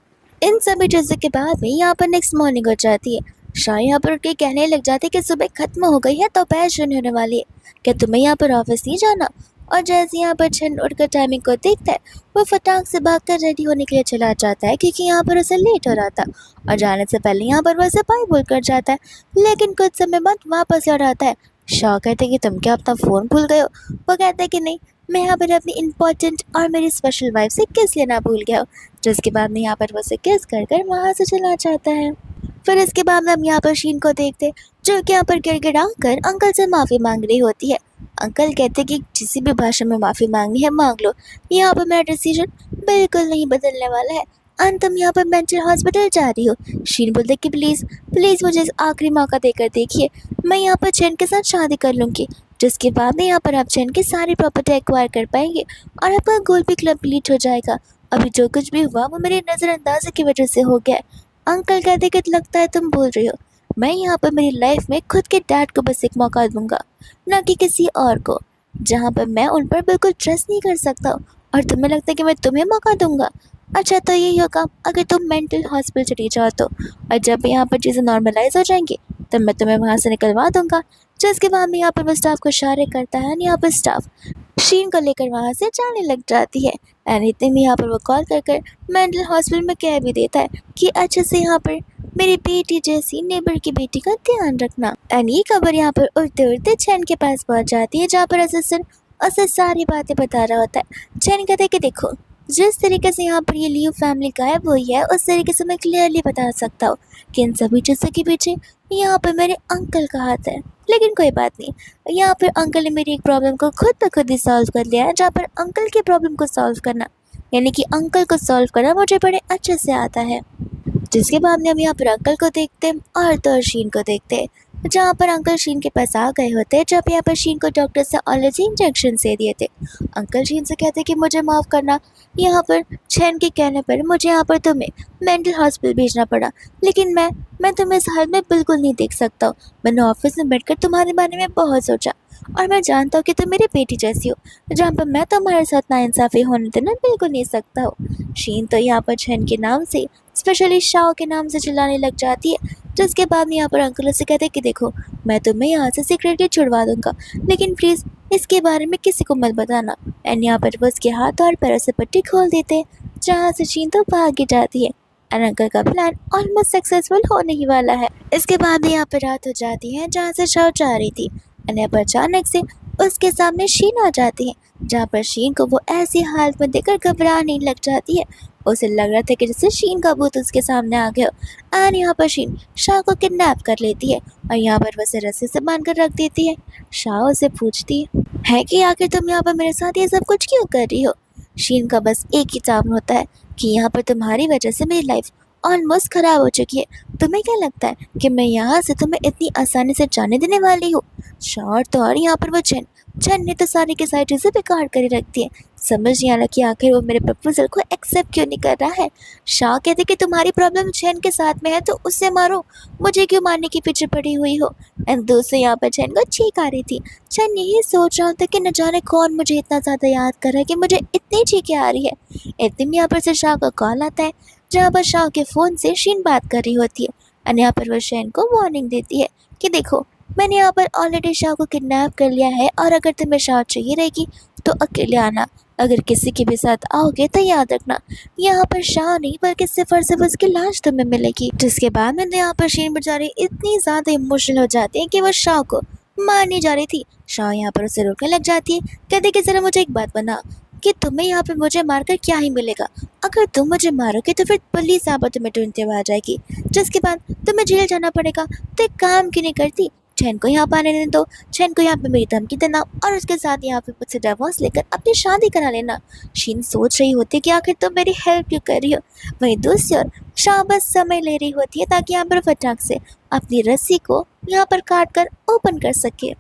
इन सभी चीज़ों के बाद में यहाँ पर नेक्स्ट मॉर्निंग हो जाती है, शाह यहाँ पर उठ के कहने लग जाते कि सुबह खत्म हो गई है, दोपहर शुरू होने वाली है, क्या तुम्हें यहाँ पर ऑफिस नहीं जाना? और जैसे यहाँ पर छन उठकर टाइमिंग को देखता है, वो फटाक से भागकर रेडी होने के लिए चला जाता है क्योंकि यहाँ पर उसे लेट हो रहा था। और जाने से पहले यहाँ पर वो उसे बाय बोल कर जाता है, लेकिन कुछ समय बाद वापस लौट आता है। शाह कहते कि तुम क्या अपना फ़ोन भूल गए हो? वो कहता है कि नहीं, मैं यहाँ पर अपनी इम्पोर्टेंट और मेरी स्पेशल वाइफ से किस लेना भूल गया हूँ। जिसके बाद में यहाँ पर वो उसे किस कर कर वहाँ से चला जाता है। फिर इसके बाद में हम यहाँ पर शीन को देखते, जो कि यहाँ पर गिड़गिड़ा कर अंकल से माफ़ी मांग रही होती है। अंकल कहते कि किसी भी भाषा में माफ़ी मांगनी है मांग लो, यहाँ पर मेरा डिसीजन बिल्कुल नहीं बदलने वाला है। तुम यहाँ पर मेंटल हॉस्पिटल जा रही हो। शीन बोलते कि प्लीज़ प्लीज़ मुझे आखिरी मौका देकर देखिए, मैं यहाँ पर चैन के साथ शादी कर लूँगी, जिसके बाद में यहाँ पर आप चैन की सारी प्रॉपर्टी एक्वायर कर पाएंगे और आपका गोल भी कंप्लीट हो जाएगा। अभी जो कुछ भी हुआ वो मेरी नज़रअंदाजी की वजह से हो गया है। अंकल कहते कि लगता है तुम भूल रही हो, मैं यहाँ पर मेरी लाइफ में खुद के डैड को बस एक मौका दूंगा, ना कि किसी और को, जहाँ पर मैं उन पर बिल्कुल ट्रस्ट नहीं कर सकता हूँ। और तुम्हें लगता है कि मैं तुम्हें मौका दूंगा? अच्छा तो यही होगा अगर तुम मेंटल हॉस्पिटल चली जाओ तो, और जब यहाँ पर चीज़ें नॉर्मलाइज हो जाएंगी तब मैं तुम्हें वहाँ से निकलवा दूंगा। जिसके बाद में यहाँ पर वो स्टाफ को इशारे करता है, यहाँ पर स्टाफ शीन को लेकर वहाँ से जाने लग जाती है। एंड इतने में यहाँ पर वो कॉल कर कर मेंटल हॉस्पिटल में कह भी देता है कि अच्छे से यहाँ पर मेरी बेटी जैसी नेबर की बेटी का ध्यान रखना। एंड ये खबर यहाँ पर उड़ते उड़ते चैन के पास पहुँच जाती है, जहाँ पर असिस्टेंट उसे सारी बातें बता रहा होता है। चैन कहता है कि देखो, जिस तरीके से यहाँ पर ये लियो फैमिली गायब हुई है उस तरीके से मैं क्लियरली बता सकता हूँ कि इन सभी चीज़ों के पीछे यहाँ पर मेरे अंकल का हाथ है। लेकिन कोई बात नहीं, यहाँ पर अंकल ने मेरी एक प्रॉब्लम को खुद ब खुद ही सॉल्व कर लिया है, जहाँ पर अंकल की प्रॉब्लम को सॉल्व करना यानी कि अंकल को सॉल्व करना मुझे बड़े अच्छे से आता है। जिसके बाद में हम यहाँ पर अंकल को देखते हैं और तो शीन को देखते हैं, जहाँ पर अंकल शीन के पास आ गए होते हैं, जब यहाँ पर शीन को डॉक्टर से ऑलरेडी इंजेक्शन दे दिए थे। अंकल शीन से कहते कि मुझे माफ़ करना, यहाँ पर चैन के कहने पर मुझे यहाँ पर तुम्हें मेंटल हॉस्पिटल भेजना पड़ा, लेकिन मैं तुम्हें इस हाल में बिल्कुल नहीं देख सकता हूँ। मैंने ऑफिस में बैठकर तुम्हारे बारे में बहुत सोचा और मैं जानता हूँ कि तुम मेरी बेटी जैसी हो, जहाँ पर मैं तुम्हारे साथ नाइंसाफ़ी होने देना बिल्कुल नहीं सकता हूँ। शीन तो यहाँ पर चैन के नाम से, स्पेशली शाओ के नाम से चिल्लाने लग जाती है। जिसके बाद में यहाँ पर अंकल से कहते हैं कि देखो, मैं तुम्हें यहाँ से सीक्रेटली छुड़वा दूंगा, लेकिन प्लीज़ इसके बारे में किसी को मत बताना। एंड यहाँ पर वो उसके हाथ और पैरों से पट्टी खोल देते हैं, जहाँ से शीन तो भाग ही जाती है। एंड अंकल का प्लान ऑलमोस्ट सक्सेसफुल होने ही वाला है। इसके बाद यहाँ पर रात हो जाती है, जहाँ से शाओ जा रही थी। एंड यहाँ पर अचानक से उसके सामने शीन आ जाती है, जहाँ पर शीन को वो ऐसी हालत में देखकर घबराने लग जाती है। उसे लग रहा था कि जैसे शीन का भूत उसके सामने आ गया। एंड यहाँ पर शीन शाह को किडनैप कर लेती है और यहाँ पर वैसे रस्सी से बांध कर रख देती है। शाह उसे पूछती है कि आखिर तुम यहाँ पर मेरे साथ ये सब कुछ क्यों कर रही हो? शीन का बस एक ही जवाब होता है कि यहाँ पर तुम्हारी वजह से मेरी लाइफ ऑलमोस्ट ख़राब हो चुकी है। तुम्हें क्या लगता है कि मैं यहाँ से तुम्हें इतनी आसानी से जाने देने वाली हूँ? शॉर्ट तो और यहाँ पर वो चैन ने तो सारी की सारी चीज़ें बेकार कर रखती है। समझ नहीं आ रहा कि आखिर वो मेरे प्रपोजल को एक्सेप्ट क्यों नहीं कर रहा है। शाह कहते कि तुम्हारी प्रॉब्लम चैन के साथ में है तो उससे मारो, मुझे क्यों मारने के पीछे पड़ी हुई हो। एंड दूसरे यहाँ पर चैन को छींक आ रही थी। चैन यही सोच रहा था कि न जाने कौन मुझे इतना ज़्यादा याद कर रहा है कि मुझे इतनी छींकें आ रही है। इतने में यहाँ पर से शाह का कॉल आता है, जहाँ पर शाह के फ़ोन से शीन बात कर रही होती है। और यहाँ पर वो शैन को वार्निंग देती है कि देखो, मैंने यहाँ पर ऑलरेडी शाह को किडनैप कर लिया है और अगर तुम्हें शाह चाहिए रहेगी तो अकेले आना, अगर किसी के भी साथ आओगे तो याद रखना यहाँ पर शाह नहीं बल्कि सिर्फ और सिर्फ उसकी लाश तुम्हें मिलेगी। जिसके बाद में यहाँ पर शीन बेचारी इतनी ज़्यादा इमोशनल हो जाती है कि वो शाह को मारने जा रही थी। शाह यहाँ पर उसे रोकने लग जाती है, कहते कि ज़रा मुझे एक बात बता कि तुम्हें यहाँ पे मुझे मारकर क्या ही मिलेगा। अगर तुम मुझे मारोगे तो फिर पुलिस यहाँ पर तुम्हें ढूंढते हुए आ जाएगी, जिसके बाद तुम्हें जेल जाना पड़ेगा। तो एक काम क्यों नहीं करती, चैन को यहाँ पर आने देने दो, चैन को यहाँ पे मेरी धमकी देना और उसके साथ यहाँ पे मुझसे डिवोर्स लेकर अपनी शादी करा लेना। शीन सोच रही होती है कि आखिर तुम मेरी हेल्प क्यों कर रही हो। वहीं दूसरी ओर शाह बस समय ले रही होती है ताकि यहाँ पर फटाक से अपनी रस्सी को यहाँ पर काट कर ओपन कर सके।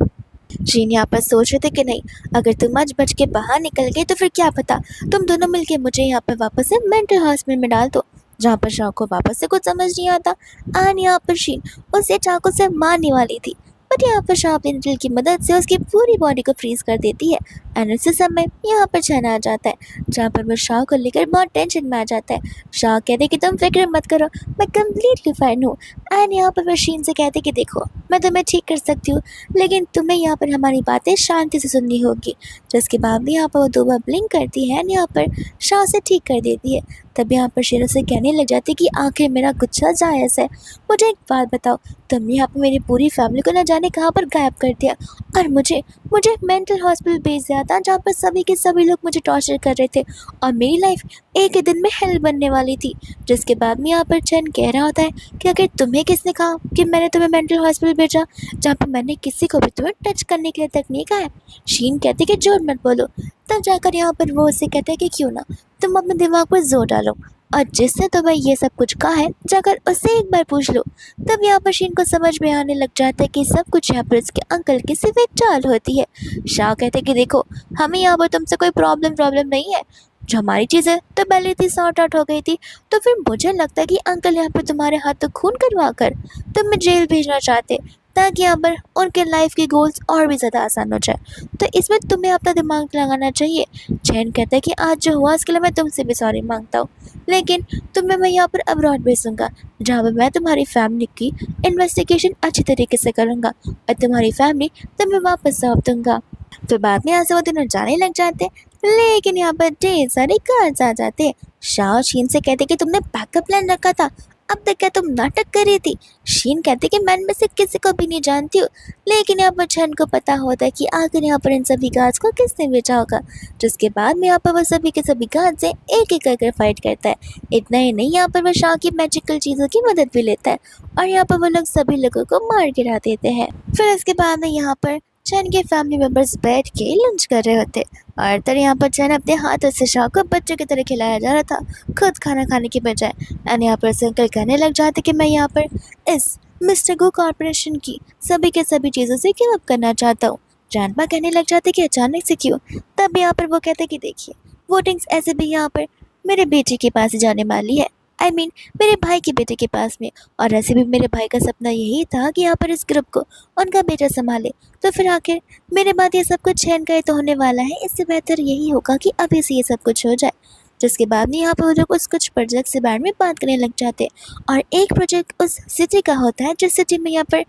शीन यहाँ पर सोच रहे थे कि नहीं, अगर तुम आज बच के बाहर निकल गए तो फिर क्या पता तुम दोनों मिलके मुझे यहाँ पर वापस से मेंटल हॉस्पिटल में डाल दो, जहाँ पर शाह को वापस से कुछ समझ नहीं आता। और यहाँ पर शीन उसे चाकू से मारने वाली थी, बट यहाँ पर शाह अपने दिल की मदद से उसकी पूरी बॉडी को फ्रीज कर देती है। एंड उसी समय यहाँ पर चैन आ जाता है, जहाँ पर वो शाह को लेकर बहुत टेंशन में आ जाता है। शाह कहते कि तुम फिक्र मत करो, मैं कम्प्लीटली फाइन हूँ। एंड यहाँ पर वो शीन से कहते कि देखो मैं तुम्हें ठीक कर सकती हूँ, लेकिन तुम्हें यहाँ पर हमारी बातें शांति से सुननी होगी। जिसके बाद भी यहाँ पर वो 2 बार ब्लिंक करती है एंड यहाँ पर शाह से ठीक कर देती है। तब यहाँ पर शीन से कहने लग जाती है कि आखिर मेरा गुस्सा जायज़ है। मुझे एक बात बताओ, तुमने यहाँ पर मेरी पूरी फैमिली को न जाने कहाँ पर गायब कर दिया, और मुझे मुझे मेंटल हॉस्पिटल भेज दिया था, जहाँ पर सभी के सभी लोग मुझे टॉर्चर कर रहे थे और मेरी लाइफ एक ही दिन में हेल बनने वाली थी। जिसके बाद में यहाँ पर चैन कह रहा होता है कि अगर तुम्हें किसने कहा कि मैंने तुम्हें मेंटल हॉस्पिटल भेजा, जहाँ पर मैंने किसी को भी तुम्हें टच करने के लिए तक नहीं कहा है। शीन कहते कि झूठ मत बोलो। तब जाकर यहाँ पर वो उससे कहते हैं कि क्यों ना तुम अपने दिमाग पर जोर डालो, और जिससे तुम्हें ये सब कुछ कहा है जाकर उससे एक बार पूछ लो। तब यहाँ पर शीन को समझ में आने लग जाता है कि सब कुछ यहाँ पर उसके अंकल की सिर्फ एक चाल होती है। शाह कहते कि देखो हमें यहाँ पर तुमसे कोई प्रॉब्लम नहीं है, जो हमारी चीज़ें तो पहले थी सॉर्ट आउट हो गई थी, तो फिर मुझे लगता है कि अंकल यहाँ पर तुम्हारे हाथों खून करवा कर तुम्हें जेल भेजना चाहते, ताकि यहाँ पर उनके लाइफ के गोल्स और भी ज़्यादा आसान हो जाए। तो इसमें तुम्हें अपना दिमाग लगाना चाहिए। चैन कहता है कि आज जो हुआ उसके लिए मैं तुमसे भी सॉरी मांगता हूँ, लेकिन तुम्हें मैं यहाँ पर अब्रॉड भेजूँगा, जहाँ पर मैं तुम्हारी फैमिली की इन्वेस्टिगेशन अच्छी तरीके से करूँगा और तुम्हारी फैमिली तुम्हें वापस सौंप दूँगा। फिर बाद में यहाँ से वो दोनों जाने लग जाते, लेकिन यहाँ पर ढेर सारे गार्ड्स आ जाते। शाह शीन से कहते कि तुमने बैकअप प्लान रखा था, अब तक क्या तुम नाटक कर रही थी। शीन कहते कि मैं इनमें से किसी को भी नहीं जानती हूँ, लेकिन यहाँ पर चैन को पता होता है कि आखिर यहाँ पर इन सभी गार्ड्स को किसने भेजा होगा। जिसके बाद में यहाँ पर वह सभी के सभी गार्ड से एक एक करके फाइट करता है। इतना ही नहीं, यहाँ पर वह शाह की मैजिकल चीज़ों की मदद भी लेता है और यहाँ पर वो लोग सभी लोगों को मार गिरा देते हैं। फिर इसके बाद में यहाँ पर चैन के फैमिली मेंबर्स बैठ के लंच कर रहे होते, और तब यहाँ पर चैन अपने हाथों से शाह को बच्चों की तरह खिलाया जा रहा था, खुद खाना खाने की बजाय। एंड यहाँ पर से अंकल कहने लग जाते कि मैं यहाँ पर इस मिस्टर गो कॉर्पोरेशन की सभी के सभी चीज़ों से गिव अप करना चाहता हूँ। जानपा कहने लग जाते कि अचानक से क्यों। तब यहाँ पर वो कहते कि देखिए वोटिंग्स ऐसे भी यहाँ पर मेरे बेटे के पास ही जाने वाली है, आई मीन मेरे भाई के बेटे के पास में, और ऐसे भी मेरे भाई का सपना यही था कि यहाँ पर इस ग्रुप को उनका बेटा संभाले। तो फिर आखिर मेरे बाद ये सब कुछ चैन का ही तो होने वाला है, इससे बेहतर यही होगा कि अभी से ये सब कुछ हो जाए। जिसके बाद में यहाँ पर वो लोग उस कुछ प्रोजेक्ट के बारे में बात करने लग जाते, और एक प्रोजेक्ट उस सिटी का होता है जिस सिटी में यहाँ पर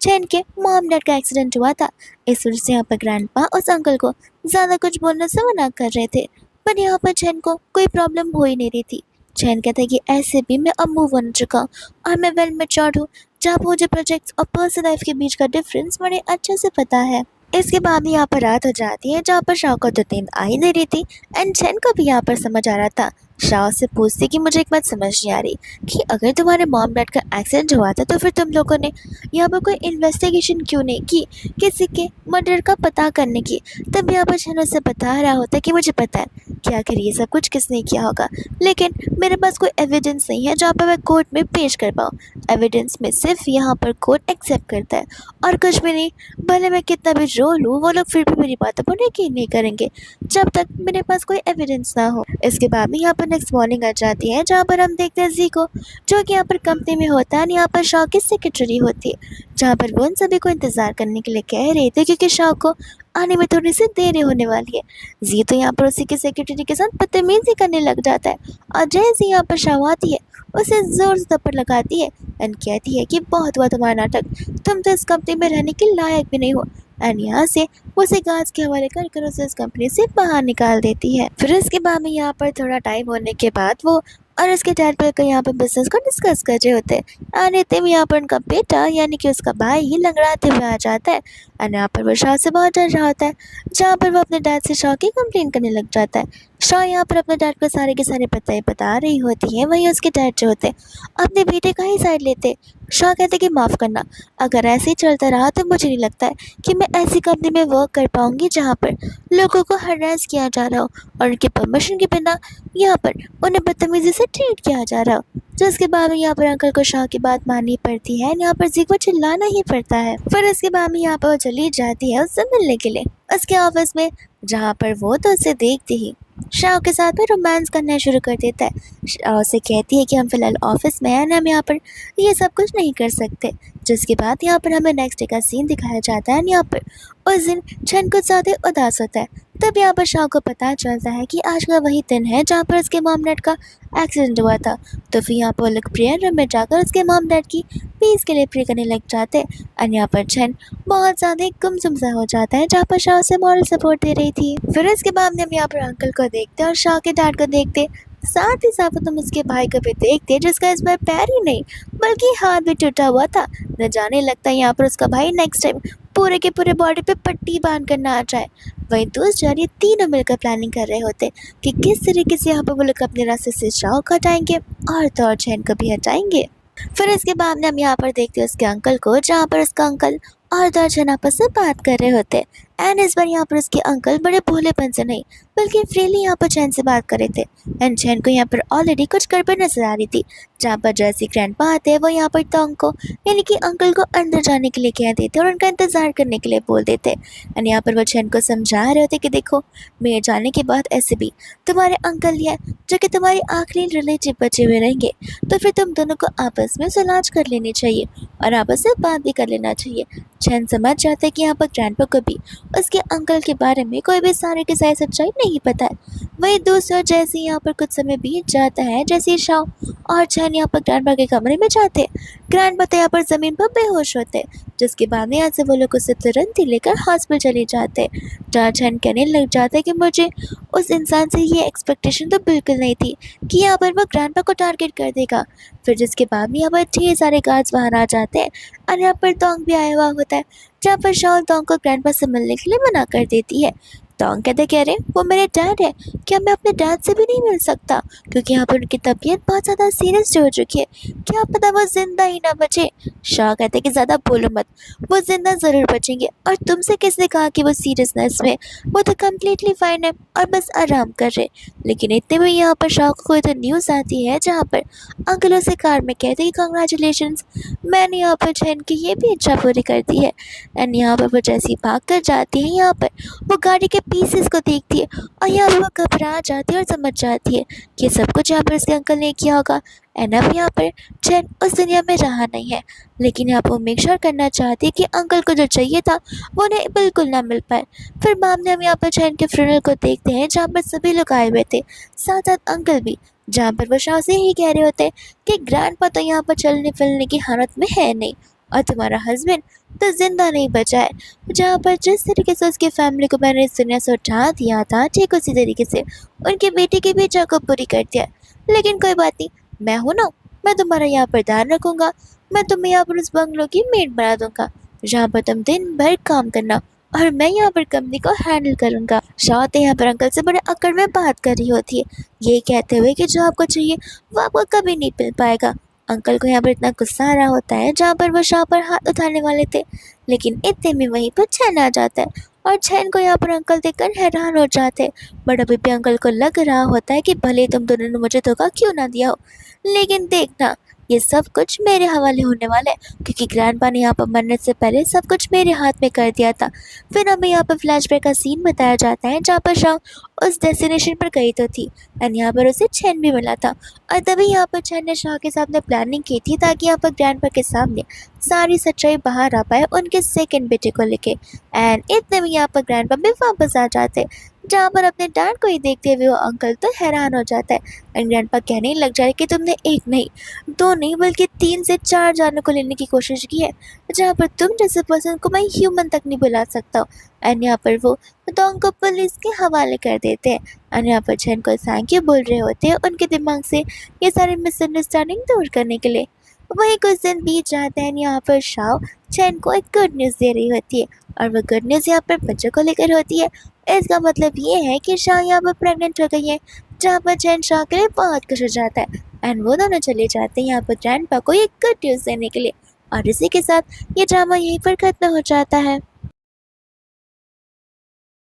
चैन के मॉम डैड का एक्सीडेंट हुआ था। इस वजह से यहाँ पर ग्रैंडपा उस अंकल को ज़्यादा कुछ बोलने से मना कर रहे थे, पर यहाँ पर चैन को कोई प्रॉब्लम हो ही नहीं रही थी। चैन कहता है कि ऐसे भी मैं अब मूव ऑन चुका हूँ और मैं वेल मैच्योर्ड हूँ, जहाँ मुझे प्रोजेक्ट्स और पर्सनल लाइफ के बीच का डिफरेंस बड़े अच्छे से पता है। इसके बाद यहाँ पर रात हो जाती है, जहाँ पर शाह को तो नींद आ ही नहीं रही थी एंड चैन को भी यहाँ पर समझ आ रहा था। शाह से पूछती कि मुझे एक बात समझ नहीं आ रही कि अगर तुम्हारे मॉम डैड का एक्सीडेंट हुआ था, तो फिर तुम लोगों ने यहाँ पर कोई इन्वेस्टिगेशन क्यों नहीं की किसी के मर्डर का पता करने की। तब यहाँ पर चैन उससे बता रहा होता कि मुझे पता है कि आखिर ये सब कुछ किसने किया होगा, लेकिन मेरे पास कोई एविडेंस नहीं है जहाँ पर मैं कोर्ट में पेश कर पाऊँ। एविडेंस में सिर्फ यहाँ पर कोर्ट एक्सेप्ट करता है और कुछ भी नहीं। भले मैं कितना भी रो लूँ, वो लोग फिर भी मेरी बातों पर यकीन नहीं करेंगे जब तक मेरे पास कोई एविडेंस ना हो। इसके बाद में यहाँ पर नेक्स्ट मॉर्निंग आ जाती है, जहाँ पर हम देखते हैं जी को, जो कि यहाँ पर कंपनी में होता है, यहाँ पर शाह की सेक्रेटरी होती है, जहाँ पर वो उन सभी को इंतज़ार करने के लिए कह रहे थे क्योंकि शाह को आने में थोड़ी सी देरी होने वाली है। जी तो यहाँ पर उसी के सेक्रेटरी के साथ बदतमीजी करने लग जाता है, और जैसे यहाँ पर शाह आती है उसे ज़ोर से थप्पड़ लगाती है एंड कहती है कि बहुत हुआ तुम्हारा नाटक, तुम तो इस कंपनी में रहने के लायक भी नहीं हो। एंड यहाँ से वो उसे गार्ड्स के हवाले कर उसे इस कंपनी से बाहर निकाल देती है। फिर इसके बाद में यहाँ पर थोड़ा टाइम होने के बाद वो और उसके डैड पर यहाँ पर बिजनेस को डिस्कस कर रहे होते हैं, और इतने में यहाँ पर उनका बेटा यानी कि उसका भाई ही लंगड़ाते हुए आ जाता है। एंड यहाँ पर वो शाह से बहुत डर रहा होता है, जहाँ पर वो अपने डैड से शाह की कंप्लेन करने लग जाता है। शाह यहाँ पर अपने डैड को सारे के सारे पता बता रही होती है, वहीं उसके डैड जो होते अपने बेटे का ही साइड लेते। शाह कहते कि माफ़ करना, अगर ऐसे ही चलता रहा तो मुझे नहीं लगता है कि मैं ऐसी कंपनी में वर्क कर पाऊँगी जहाँ पर लोगों को हरास किया जा रहा हो और उनकी परमिशन के बिना यहाँ पर उन्हें बदतमीजी से ट्रीट किया जा रहा हो। जिसके बाद में यहाँ पर अंकल को शाह की बात माननी पड़ती है, यहाँ पर जी को चिल्लाना ही पड़ता है। फिर इसके बाद में यहाँ पर वो चली जाती है उससे मिलने के लिए उसके ऑफिस में, जहाँ पर वो तो उसे देखते ही शाह के साथ में रोमांस करना शुरू कर देता है। शाह से कहती है कि हम फिलहाल ऑफिस में हैं, हम यहाँ पर ये सब कुछ नहीं कर सकते। जिसके बाद यहाँ पर हमें नेक्स्ट डे का सीन दिखाया जाता है, यहाँ पर उस दिन छन कुछ ज़्यादा उदास होता है। तब यहाँ पर शाह को पता चलता है कि आज का वही दिन है जहाँ पर उसके मॉम डैड का एक्सीडेंट हुआ था। तो फिर यहाँ पर वो लोग प्रेयर रूम में जाकर उसके मॉम डैड की पीस के लिए प्रे करने लग जाते हैं। और यहाँ पर छन बहुत ज़्यादा गुमसुम सा हो जाता है जहाँ पर शाह उसे मॉरल सपोर्ट दे रही थी। फिर इसके बाद हम यहाँ पर अंकल को देखते और शाह के डैड को देखते, साथ ही साथ तुम उसके भाई को भी देखते जिसका इस बार पैर ही नहीं बल्कि हाथ भी टूटा हुआ था। न जाने लगता है यहाँ पर उसका भाई नेक्स्ट टाइम पूरे के पूरे बॉडी पे पट्टी बांध कर ना आ जाए। वहीं दोस्त जारी तीनों मिलकर प्लानिंग कर रहे होते कि किस तरीके से यहाँ पर वो लोग अपने रास्ते से शाह को हटाएंगे और तो और चैन को भी हटाएंगे। फिर इसके बाद हम यहाँ पर देखते हैं उसके अंकल को जहाँ पर उसका अंकल और दर्जन आपस में बात कर रहे होते। एंड इस बार यहाँ पर उसके अंकल बड़े भोलेपन से नहीं बल्कि फ्रीली यहाँ पर चैन से बात कर रहे थे। एंड चैन को यहाँ पर ऑलरेडी कुछ गड़बड़ नजर आ रही थी। जहाँ पर जैसी ग्रैंडपा आते हैं वो यहाँ पर टोंग को यानी कि अंकल को अंदर जाने के लिए कह देते और उनका इंतजार करने के लिए बोल देते। एंड यहाँ पर वो चैन को समझा रहे होते कि देखो मेरे जाने के बाद ऐसे भी तुम्हारे अंकल ही है जो कि तुम्हारे आखिरी रिलेटिव बचे हुए रहेंगे, तो फिर तुम दोनों को आपस में सुलझ कर लेनी चाहिए और आपस में बात भी कर लेना चाहिए। चैन समझ जाता है कि यहाँ पर ग्रैंडपा को भी उसके अंकल के बारे में कोई भी सारी की सारी सच्चाई नहीं पता है। वही दूसरा जैसे यहाँ पर कुछ समय बीत जाता है जैसे शाह और चैन यहाँ पर ग्रैंडपा के कमरे में जाते, ग्रैंडपा तो यहाँ पर ज़मीन पर बेहोश होते, जिसके बाद में यहाँ से वो लोग उसे तुरंत ही लेकर हॉस्पिटल चले जाते। जहाँ चैन कहने लग जाता है कि मुझे उस इंसान से ये एक्सपेक्टेशन तो बिल्कुल नहीं थी कि यहाँ पर वो ग्रैंडपा को टारगेट कर देगा। फिर जिसके बाद में यहाँ पर ढेर सारे गार्ड्स बाहर आ जाते हैं और यहाँ पर टोंग भी आया हुआ होता है। जहाँ पर शाह टोंग को ग्रैंडपा से मिलने के लिए मना कर देती है। टोंग कहते कह रहे वो मेरे डैड है, क्या मैं अपने डैड से भी नहीं मिल सकता क्योंकि यहाँ पर उनकी तबीयत बहुत ज़्यादा सीरियस हो चुकी है, क्या पता वो जिंदा ही ना बचे। शाह कहते कि ज़्यादा बोलो मत, वो जिंदा ज़रूर बचेंगे और तुमसे किसने कहा कि वो सीरियसनेस में, वो तो कम्प्लीटली फाइन है और बस आराम कर रहे। लेकिन इतने में यहाँ पर शाह को कोई तो न्यूज़ आती है जहाँ पर अंकल उसे कार में कहते हैं कॉन्ग्रेचुलेशंस, मैंने यहाँ पर चैन की ये भी इच्छा पूरी कर दी है। एंड यहाँ पर वो जैसी भाग कर जाती है यहाँ पर वो गाड़ी के पीसेस को देखती है और यहाँ पर वो घबरा जाती है और समझ जाती है कि सब कुछ यहाँ पर उसके अंकल ने किया होगा। एंड अब यहाँ पर चैन उस दुनिया में रहा नहीं है, लेकिन यहाँ पर वो मेक श्योर करना चाहती है कि अंकल को जो चाहिए था वो उन्हें बिल्कुल ना मिल पाए। फिर बाद में हम यहाँ पर चैन के फ्यूनरल को देखते हैं जहाँ पर सभी लोग आए हुए थे, साथ साथ अंकल भी, जहाँ पर वो शाह से ही कह रहे होते कि ग्रैंडपा तो यहाँ पर चलने फिरने की हालत में है नहीं और तुम्हारा हस्बैंड तो जिंदा नहीं बचा है। जहाँ पर जिस तरीके से उसकी फैमिली को मैंने इस दुनिया से उठा दिया था ठीक उसी तरीके से उनके बेटे की भी इच्छा को पूरी कर दिया। लेकिन कोई बात नहीं, मैं हूँ ना, मैं तुम्हारा यहाँ पर ध्यान रखूँगा, मैं तुम्हें यहाँ पर उस बंगलों की मेड बना दूँगा जहाँ पर तुम दिन भर काम करना और मैं यहाँ पर कंपनी को हैंडल करूँगा। शाह तो यहाँ पर अंकल से बड़े अकड़ में बात कर रही होती है, ये कहते हुए कि जो आपको चाहिए वो आपको कभी नहीं मिल पाएगा। अंकल को यहाँ पर इतना गुस्सा आ रहा होता है जहाँ पर वो शाह पर हाथ उठाने वाले थे, लेकिन इतने में वहीं पर चैन आ जाता है और चैन को यहाँ पर अंकल देखकर हैरान हो जाते हैं। बट अभी भी अंकल को लग रहा होता है कि भले तुम दोनों ने मुझे धोखा क्यों ना दिया हो, लेकिन देखना ये सब कुछ मेरे हवाले होने वाला है क्योंकि ग्रैंडपा ने यहाँ पर मरने से पहले सब कुछ मेरे हाथ में कर दिया था। फिर हमें यहाँ पर फ्लैशबैक का सीन बताया जाता है जहाँ पर शाह उस डेस्टिनेशन पर गई तो थी एंड यहाँ पर उसे चैन भी मिला था और तभी यहाँ पर चैन ने शाह के सामने प्लानिंग की थी ताकि यहाँ पर ग्रैंडपा के सामने सारी सच्चाई बाहर आ पाए उनके सेकंड बेटे को लेके। एंड इतने में यहाँ पर ग्रैंडपा भी वापस आ जाते जहाँ पर अपने डैड को ही देखते हुए वो अंकल तो हैरान हो जाता है एंड ग्रैंडपा कहने लग जाए कि तुमने एक नहीं दो नहीं बल्कि 3 से 4 जानों को लेने की कोशिश की है, जहाँ पर तुम जैसे पर्सन को मैं ह्यूमन तक नहीं बुला सकता हूँ। एंड यहाँ पर वो टोंग को पुलिस के हवाले कर देते हैं एंड यहाँ पर चैन को थैंक यू बोल रहे होते हैं उनके दिमाग से ये सारी मिसअंडरस्टैंडिंग दूर करने के लिए। वहीं कुछ दिन बीत जाते हैं, यहाँ पर शाह चैन को एक गुड न्यूज़ दे रही होती है और वो गुड न्यूज़ यहाँ पर बच्चों को लेकर होती है। इसका मतलब ये है कि शाह यहाँ पर प्रेग्नेंट हो गई है, जहाँ पर चैन शाह के लिए बहुत खुश हो जाता है एंड वो दोनों चले जाते हैं यहाँ पर ग्रैंडपा को एक गुड न्यूज़ देने के लिए। और इसी के साथ ये ड्रामा यहीं पर खत्म हो जाता है।